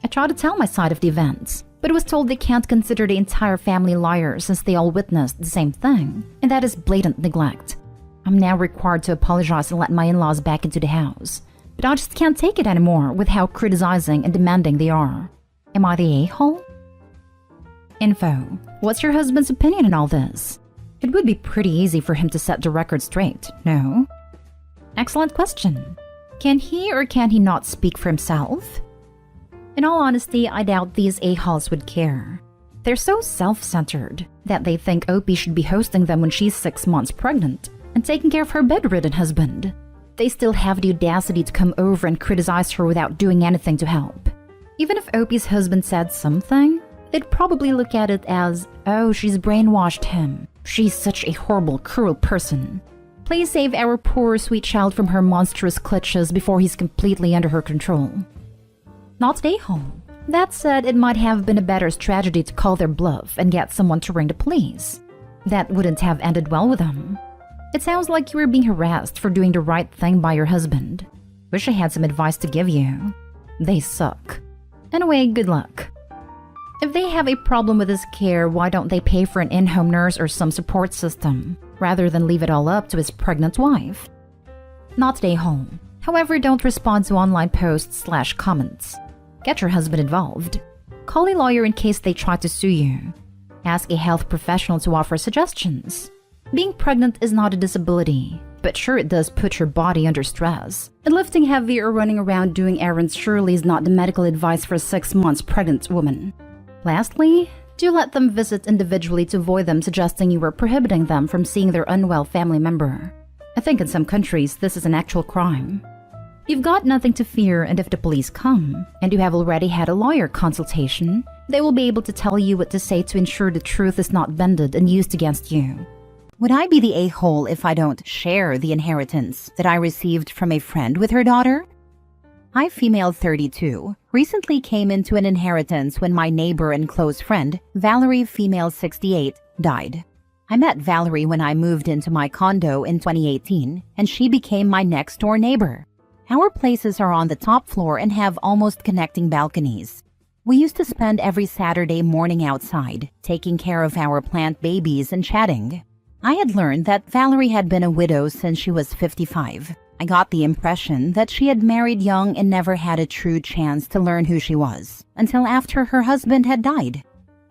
I tried to tell my side of the events, but was told they can't consider the entire family liars since they all witnessed the same thing, and that is blatant neglect. I'm now required to apologize and let my in-laws back into the house, but I just can't take it anymore with how criticizing and demanding they are. Am I the a-hole? Info. What's your husband's opinion on all this? It would be pretty easy for him to set the record straight, no? Excellent question. Can he or can he not speak for himself? In all honesty, I doubt these a-holes would care. They're so self-centered that they think Opie should be hosting them when she's 6 months pregnant and taking care of her bedridden husband. They still have the audacity to come over and criticize her without doing anything to help. Even if Opie's husband said something, they'd probably look at it as, oh, she's brainwashed him. She's such a horrible, cruel person. Please save our poor, sweet child from her monstrous clutches before he's completely under her control. Not an a-hole. That said, it might have been a better strategy to call their bluff and get someone to ring the police. That wouldn't have ended well with them. It sounds like you were being harassed for doing the right thing by your husband. Wish I had some advice to give you. They suck. Anyway, good luck. If they have a problem with his care, why don't they pay for an in-home nurse or some support system, rather than leave it all up to his pregnant wife? Not an a-hole. However, don't respond to online posts/comments. Get your husband involved. Call a lawyer in case they try to sue you. Ask a health professional to offer suggestions. Being pregnant is not a disability, but sure it does put your body under stress. And lifting heavy or running around doing errands surely is not the medical advice for a 6 months pregnant woman. Lastly, do let them visit individually to avoid them suggesting you were prohibiting them from seeing their unwell family member. I think in some countries this is an actual crime. You've got nothing to fear, and if the police come, and you have already had a lawyer consultation, they will be able to tell you what to say to ensure the truth is not bended and used against you. Would I be the a-hole if I don't share the inheritance that I received from a friend with her daughter? I, female 32, recently came into an inheritance when my neighbor and close friend, Valerie, female 68, died. I met Valerie when I moved into my condo in 2018, and she became my next-door neighbor. Our places are on the top floor and have almost connecting balconies. We used to spend every Saturday morning outside, taking care of our plant babies and chatting. I had learned that Valerie had been a widow since she was 55. I got the impression that she had married young and never had a true chance to learn who she was, until after her husband had died.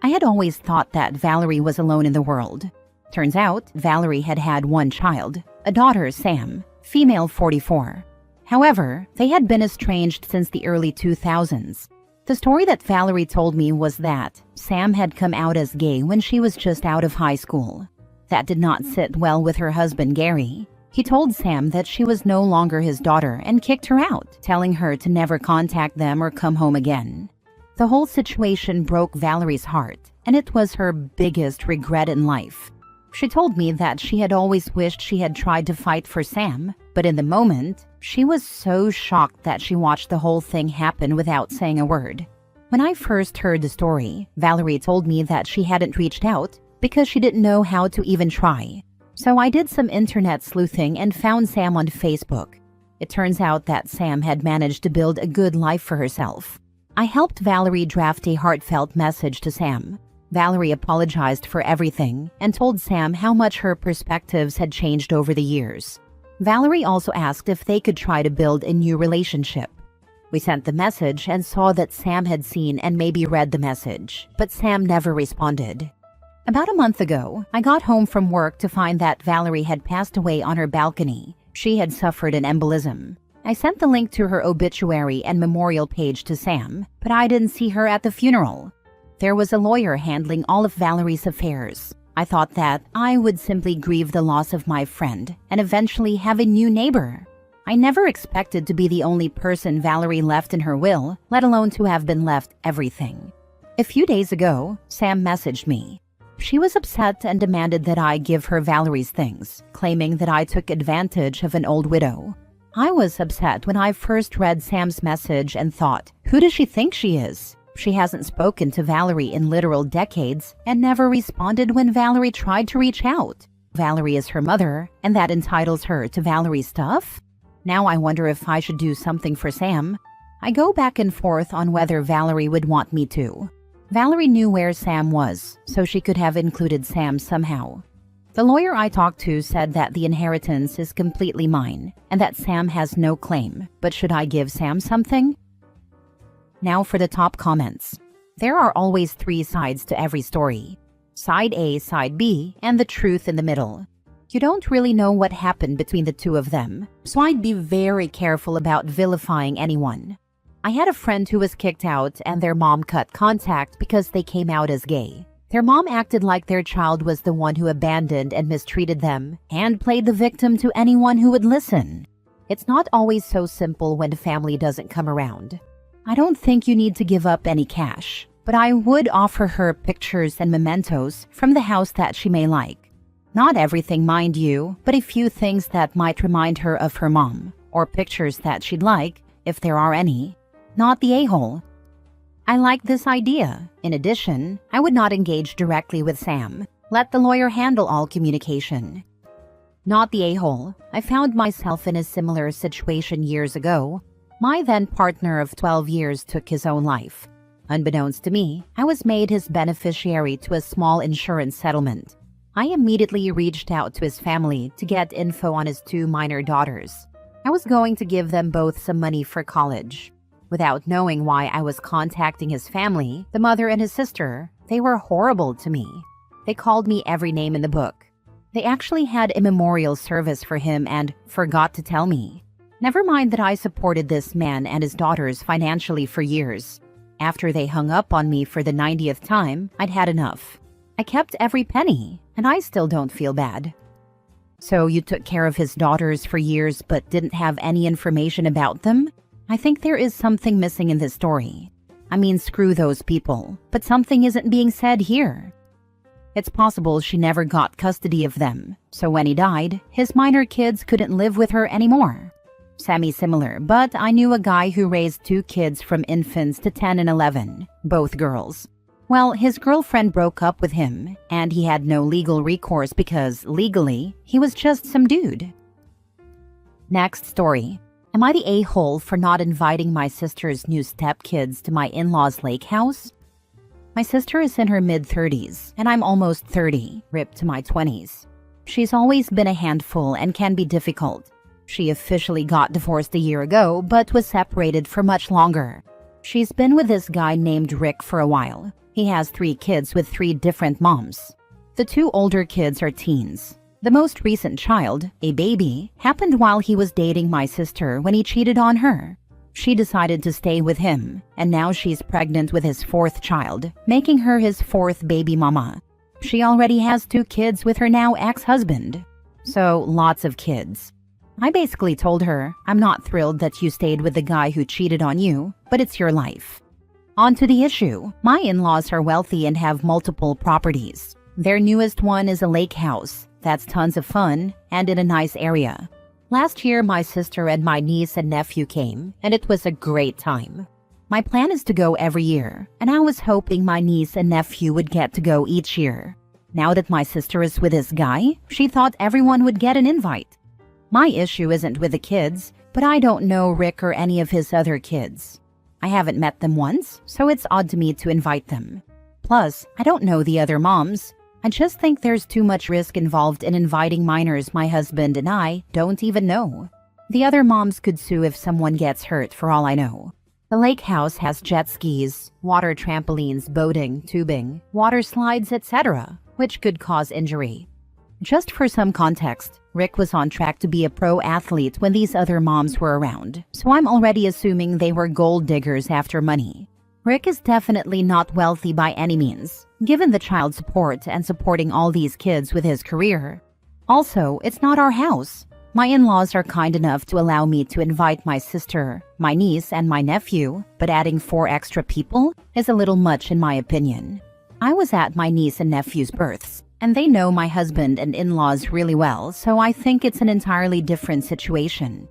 I had always thought that Valerie was alone in the world. Turns out, Valerie had had one child, a daughter, Sam, female 44. However, they had been estranged since the early 2000s. The story that Valerie told me was that Sam had come out as gay when she was just out of high school. That did not sit well with her husband, Gary. He told Sam that she was no longer his daughter and kicked her out, telling her to never contact them or come home again. The whole situation broke Valerie's heart, and it was her biggest regret in life. She told me that she had always wished she had tried to fight for Sam, but in the moment, she was so shocked that she watched the whole thing happen without saying a word. When I first heard the story, Valerie told me that she hadn't reached out because she didn't know how to even try. So I did some internet sleuthing and found Sam on Facebook. It turns out that Sam had managed to build a good life for herself. I helped Valerie draft a heartfelt message to Sam. Valerie apologized for everything and told Sam how much her perspectives had changed over the years. Valerie also asked if they could try to build a new relationship. We sent the message and saw that Sam had seen and maybe read the message, but Sam never responded. About a month ago, I got home from work to find that Valerie had passed away on her balcony. She had suffered an embolism. I sent the link to her obituary and memorial page to Sam, but I didn't see her at the funeral. There was a lawyer handling all of Valerie's affairs. I thought that I would simply grieve the loss of my friend and eventually have a new neighbor. I never expected to be the only person Valerie left in her will, let alone to have been left everything. A few days ago, Sam messaged me. She was upset and demanded that I give her Valerie's things, claiming that I took advantage of an old widow. I was upset when I first read Sam's message and thought, who does she think she is? She hasn't spoken to Valerie in literal decades and never responded when Valerie tried to reach out. Valerie is her mother, and that entitles her to Valerie's stuff? Now I wonder if I should do something for Sam. I go back and forth on whether Valerie would want me to. Valerie knew where Sam was, so she could have included Sam somehow. The lawyer I talked to said that the inheritance is completely mine, and that Sam has no claim, but should I give Sam something? Now for the top comments. There are always 3 sides to every story. Side A, side B, and the truth in the middle. You don't really know what happened between the two of them, so I'd be very careful about vilifying anyone. I had a friend who was kicked out and their mom cut contact because they came out as gay. Their mom acted like their child was the one who abandoned and mistreated them and played the victim to anyone who would listen. It's not always so simple when family doesn't come around. I don't think you need to give up any cash, but I would offer her pictures and mementos from the house that she may like. Not everything, mind you, but a few things that might remind her of her mom, or pictures that she'd like, if there are any. Not the a-hole. I like this idea. In addition, I would not engage directly with Sam. Let the lawyer handle all communication. Not the a-hole. I found myself in a similar situation years ago. My then partner of 12 years took his own life. Unbeknownst to me, I was made his beneficiary to a small insurance settlement. I immediately reached out to his family to get info on his 2 minor daughters. I was going to give them both some money for college. Without knowing why I was contacting his family, the mother and his sister, they were horrible to me. They called me every name in the book. They actually had a memorial service for him and forgot to tell me. Never mind that I supported this man and his daughters financially for years. After they hung up on me for the 90th time, I'd had enough. I kept every penny, and I still don't feel bad. So you took care of his daughters for years but didn't have any information about them? I think there is something missing in this story. I mean, screw those people, but something isn't being said here. It's possible she never got custody of them, so when he died, his minor kids couldn't live with her anymore. Semi-similar, but I knew a guy who raised 2 kids from infants to 10 and 11, both girls. Well, his girlfriend broke up with him, and he had no legal recourse because, legally, he was just some dude. Next story. Am I the a-hole for not inviting my sister's new stepkids to my in-laws' lake house? My sister is in her mid-30s, and I'm almost 30, ripped to my 20s. She's always been a handful and can be difficult. She officially got divorced a year ago, but was separated for much longer. She's been with this guy named Rick for a while. He has 3 kids with 3 different moms. The 2 older kids are teens. The most recent child, a baby, happened while he was dating my sister when he cheated on her. She decided to stay with him, and now she's pregnant with his 4th child, making her his 4th baby mama. She already has 2 kids with her now ex-husband. So, lots of kids. I basically told her, I'm not thrilled that you stayed with the guy who cheated on you, but it's your life. On to the issue. My in-laws are wealthy and have multiple properties. Their newest one is a lake house. That's tons of fun and in a nice area. Last year, my sister and my niece and nephew came, and it was a great time. My plan is to go every year, and I was hoping my niece and nephew would get to go each year. Now that my sister is with this guy, she thought everyone would get an invite. My issue isn't with the kids, but I don't know Rick or any of his other kids. I haven't met them once, so it's odd to me to invite them. Plus, I don't know the other moms. I just think there's too much risk involved in inviting minors my husband and I don't even know. The other moms could sue if someone gets hurt for all I know. The lake house has jet skis, water trampolines, boating, tubing, water slides, etc., which could cause injury. Just for some context, Rick was on track to be a pro athlete when these other moms were around, so I'm already assuming they were gold diggers after money. Rick is definitely not wealthy by any means, given the child support and supporting all these kids with his career. Also, it's not our house. My in-laws are kind enough to allow me to invite my sister, my niece, and my nephew, but adding 4 extra people is a little much in my opinion. I was at my niece and nephew's births, and they know my husband and in-laws really well, so I think it's an entirely different situation.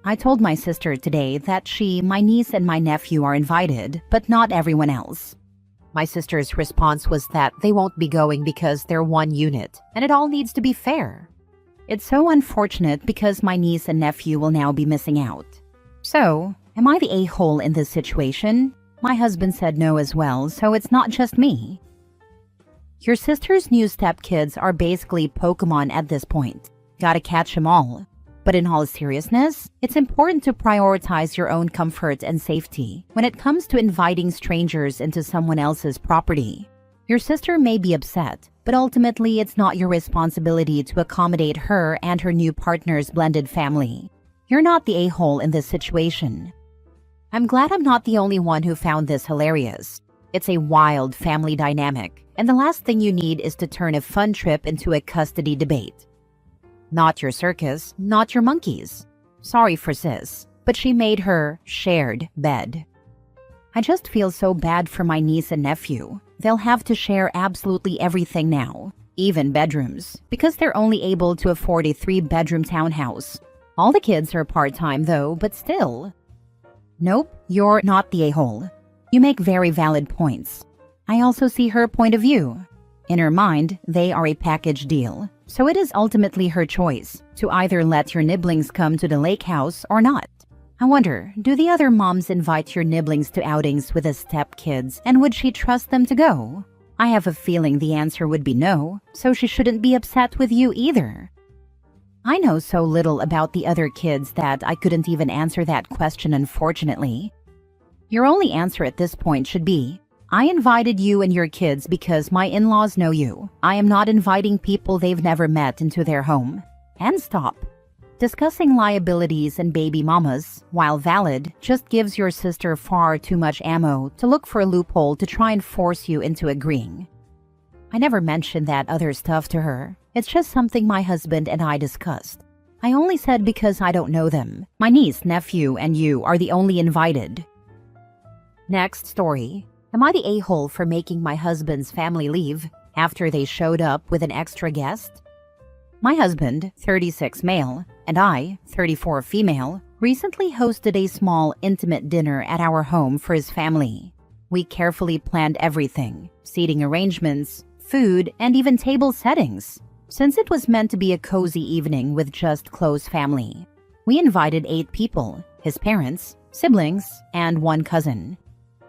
I told my sister today that she, my niece, and my nephew are invited, but not everyone else. My sister's response was that they won't be going because they're one unit, and it all needs to be fair. It's so unfortunate because my niece and nephew will now be missing out. So, am I the a-hole in this situation? My husband said no as well, so it's not just me. Your sister's new stepkids are basically Pokemon at this point. Gotta catch them all. But in all seriousness, it's important to prioritize your own comfort and safety when it comes to inviting strangers into someone else's property. Your sister may be upset, but ultimately it's not your responsibility to accommodate her and her new partner's blended family. You're not the a-hole in this situation. I'm glad I'm not the only one who found this hilarious. It's a wild family dynamic, and the last thing you need is to turn a fun trip into a custody debate. Not your circus, not your monkeys. Sorry for sis, but she made her shared bed. I just feel so bad for my niece and nephew. They'll have to share absolutely everything now, even bedrooms, because they're only able to afford a 3-bedroom townhouse. All the kids are part-time though, but still. Nope, you're not the a-hole. You make very valid points. I also see her point of view. In her mind, they are a package deal. So it is ultimately her choice to either let your nibblings come to the lake house or not. I wonder, do the other moms invite your nibblings to outings with the stepkids, and would she trust them to go? I have a feeling the answer would be no, so she shouldn't be upset with you either. I know so little about the other kids that I couldn't even answer that question, unfortunately. Your only answer at this point should be, I invited you and your kids because my in-laws know you. I am not inviting people they've never met into their home. And stop. Discussing liabilities and baby mamas, while valid, just gives your sister far too much ammo to look for a loophole to try and force you into agreeing. I never mentioned that other stuff to her. It's just something my husband and I discussed. I only said because I don't know them. My niece, nephew, and you are the only invited. Next story. Am I the a-hole for making my husband's family leave after they showed up with an extra guest? My husband, 36 male, and I, 34 female, recently hosted a small, intimate dinner at our home for his family. We carefully planned everything, seating arrangements, food, and even table settings, since it was meant to be a cozy evening with just close family. We invited 8 people, his parents, siblings, and 1 cousin.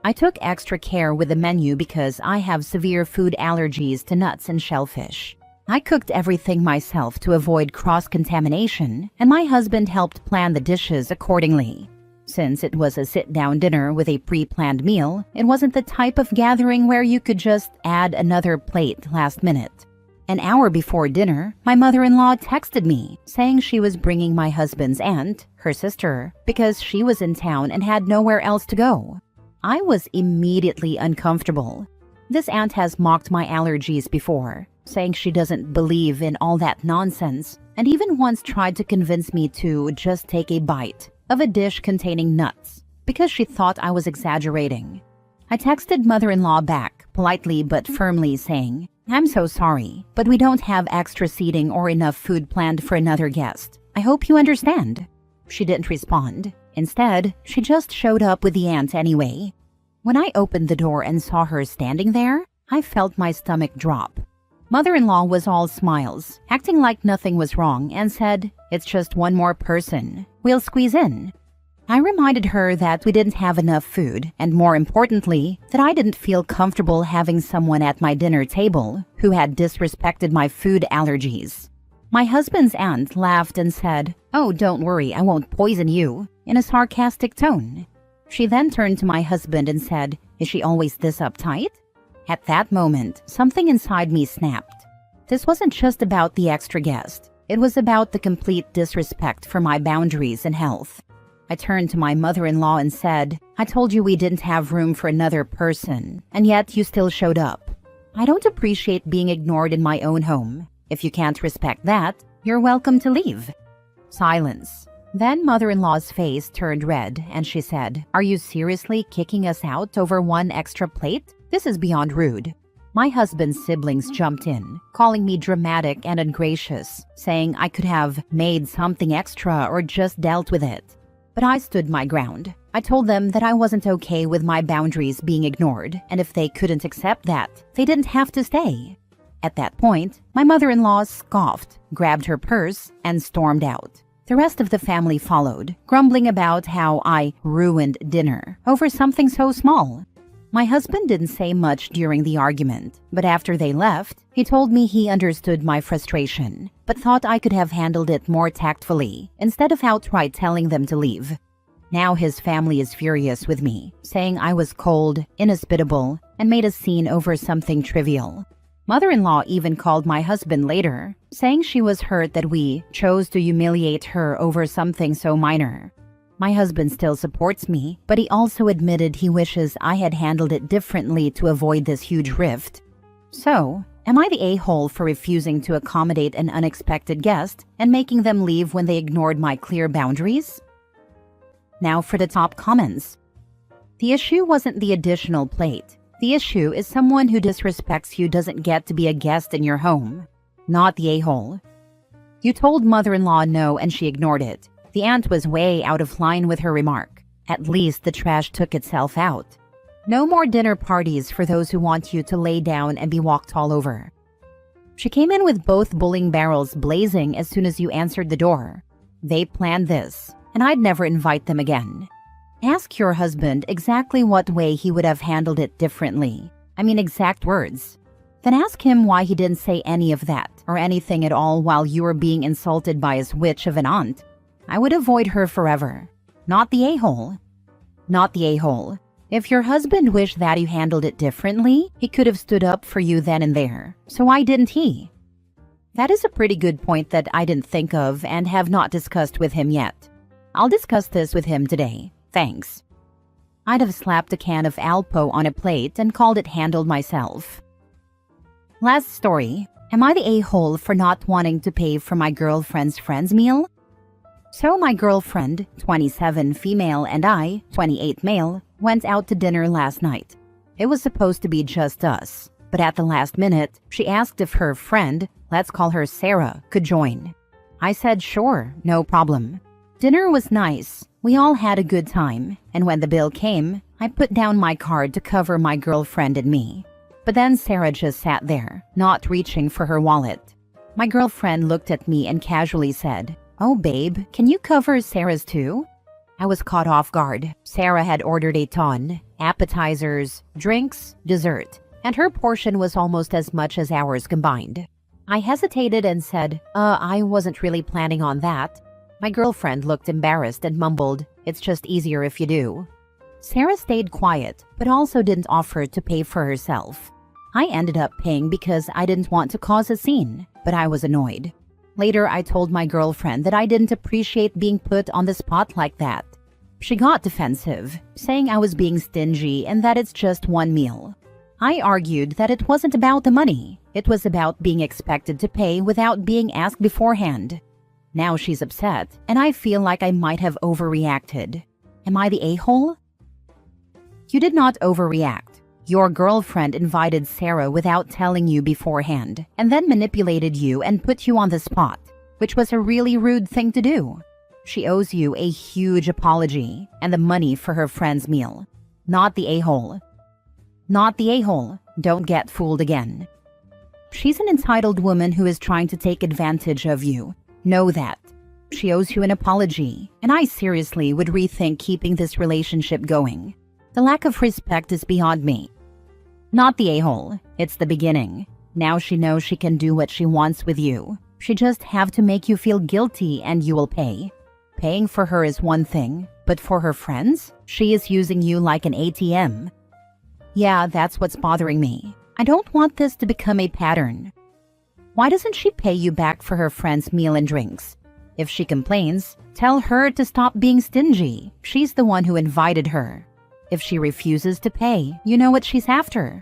I took extra care with the menu because I have severe food allergies to nuts and shellfish. I cooked everything myself to avoid cross-contamination, and my husband helped plan the dishes accordingly. Since it was a sit-down dinner with a pre-planned meal, it wasn't the type of gathering where you could just add another plate last minute. An hour before dinner, my mother-in-law texted me, saying she was bringing my husband's aunt, her sister, because she was in town and had nowhere else to go. I was immediately uncomfortable. This aunt has mocked my allergies before, saying she doesn't believe in all that nonsense, and even once tried to convince me to just take a bite of a dish containing nuts, because she thought I was exaggerating. I texted mother-in-law back, politely but firmly saying, "I'm so sorry, but we don't have extra seating or enough food planned for another guest. I hope you understand." She didn't respond. Instead, she just showed up with the aunt anyway. When I opened the door and saw her standing there, I felt my stomach drop. Mother-in-law was all smiles, acting like nothing was wrong, and said, "It's just one more person. We'll squeeze in." I reminded her that we didn't have enough food, and more importantly, that I didn't feel comfortable having someone at my dinner table who had disrespected my food allergies. My husband's aunt laughed and said, "Oh, don't worry, I won't poison you," in a sarcastic tone. She then turned to my husband and said, "Is she always this uptight?" At that moment, something inside me snapped. This wasn't just about the extra guest. It was about the complete disrespect for my boundaries and health. I turned to my mother-in-law and said, "I told you we didn't have room for another person, and yet you still showed up. I don't appreciate being ignored in my own home. If you can't respect that, you're welcome to leave." Silence. Then mother-in-law's face turned red and she said, "Are you seriously kicking us out over one extra plate? This is beyond rude." My husband's siblings jumped in, calling me dramatic and ungracious, saying I could have made something extra or just dealt with it. But I stood my ground. I told them that I wasn't okay with my boundaries being ignored, and if they couldn't accept that, they didn't have to stay. At that point, my mother-in-law scoffed, grabbed her purse, and stormed out. The rest of the family followed, grumbling about how I ruined dinner over something so small. My husband didn't say much during the argument, but after they left, he told me he understood my frustration, but thought I could have handled it more tactfully instead of outright telling them to leave. Now his family is furious with me, saying I was cold, inhospitable, and made a scene over something trivial. Mother-in-law even called my husband later, saying she was hurt that we chose to humiliate her over something so minor. My husband still supports me, but he also admitted he wishes I had handled it differently to avoid this huge rift. So, am I the a-hole for refusing to accommodate an unexpected guest and making them leave when they ignored my clear boundaries? Now for the top comments. The issue wasn't the additional plate. The issue is someone who disrespects you doesn't get to be a guest in your home. Not the a-hole. You told mother-in-law no and she ignored it. The aunt was way out of line with her remark. At least the trash took itself out. No more dinner parties for those who want you to lay down and be walked all over. She came in with both bowling barrels blazing as soon as you answered the door. They planned this, and I'd never invite them again. Ask your husband exactly what way he would have handled it differently. I mean exact words. Then ask him why he didn't say any of that or anything at all while you were being insulted by his witch of an aunt. I would avoid her forever. Not the a-hole. Not the a-hole. If your husband wished that you handled it differently, he could have stood up for you then and there. So why didn't he? That is a pretty good point that I didn't think of and have not discussed with him yet. I'll discuss this with him today. Thanks. I'd have slapped a can of Alpo on a plate and called it handled myself. Last story. Am I the a-hole for not wanting to pay for my girlfriend's friend's meal? So my girlfriend, 27 female, and I, 28 male, went out to dinner last night. It was supposed to be just us, but at the last minute, she asked if her friend, let's call her Sarah, could join. I said sure, no problem. Dinner was nice. We all had a good time, and when the bill came, I put down my card to cover my girlfriend and me. But then Sarah just sat there, not reaching for her wallet. My girlfriend looked at me and casually said, "Oh, babe, can you cover Sarah's too?" I was caught off guard. Sarah had ordered a ton: appetizers, drinks, dessert, and her portion was almost as much as ours combined. I hesitated and said, I wasn't really planning on that." My girlfriend looked embarrassed and mumbled, "It's just easier if you do." Sarah stayed quiet, but also didn't offer to pay for herself. I ended up paying because I didn't want to cause a scene, but I was annoyed. Later, I told my girlfriend that I didn't appreciate being put on the spot like that. She got defensive, saying I was being stingy and that it's just one meal. I argued that it wasn't about the money. It was about being expected to pay without being asked beforehand. Now she's upset, and I feel like I might have overreacted. Am I the a-hole? You did not overreact. Your girlfriend invited Sarah without telling you beforehand, and then manipulated you and put you on the spot, which was a really rude thing to do. She owes you a huge apology and the money for her friend's meal. Not the a-hole. Not the a-hole. Don't get fooled again. She's an entitled woman who is trying to take advantage of you. Know that. She owes you an apology, and I seriously would rethink keeping this relationship going. The lack of respect is beyond me. Not the a-hole. It's the beginning. Now she knows she can do what she wants with you. She just have to make you feel guilty and you will pay. Paying for her is one thing, but for her friends, she is using you like an ATM. Yeah, that's what's bothering me. I don't want this to become a pattern. Why doesn't she pay you back for her friend's meal and drinks? If she complains, tell her to stop being stingy. She's the one who invited her. If she refuses to pay, you know what she's after.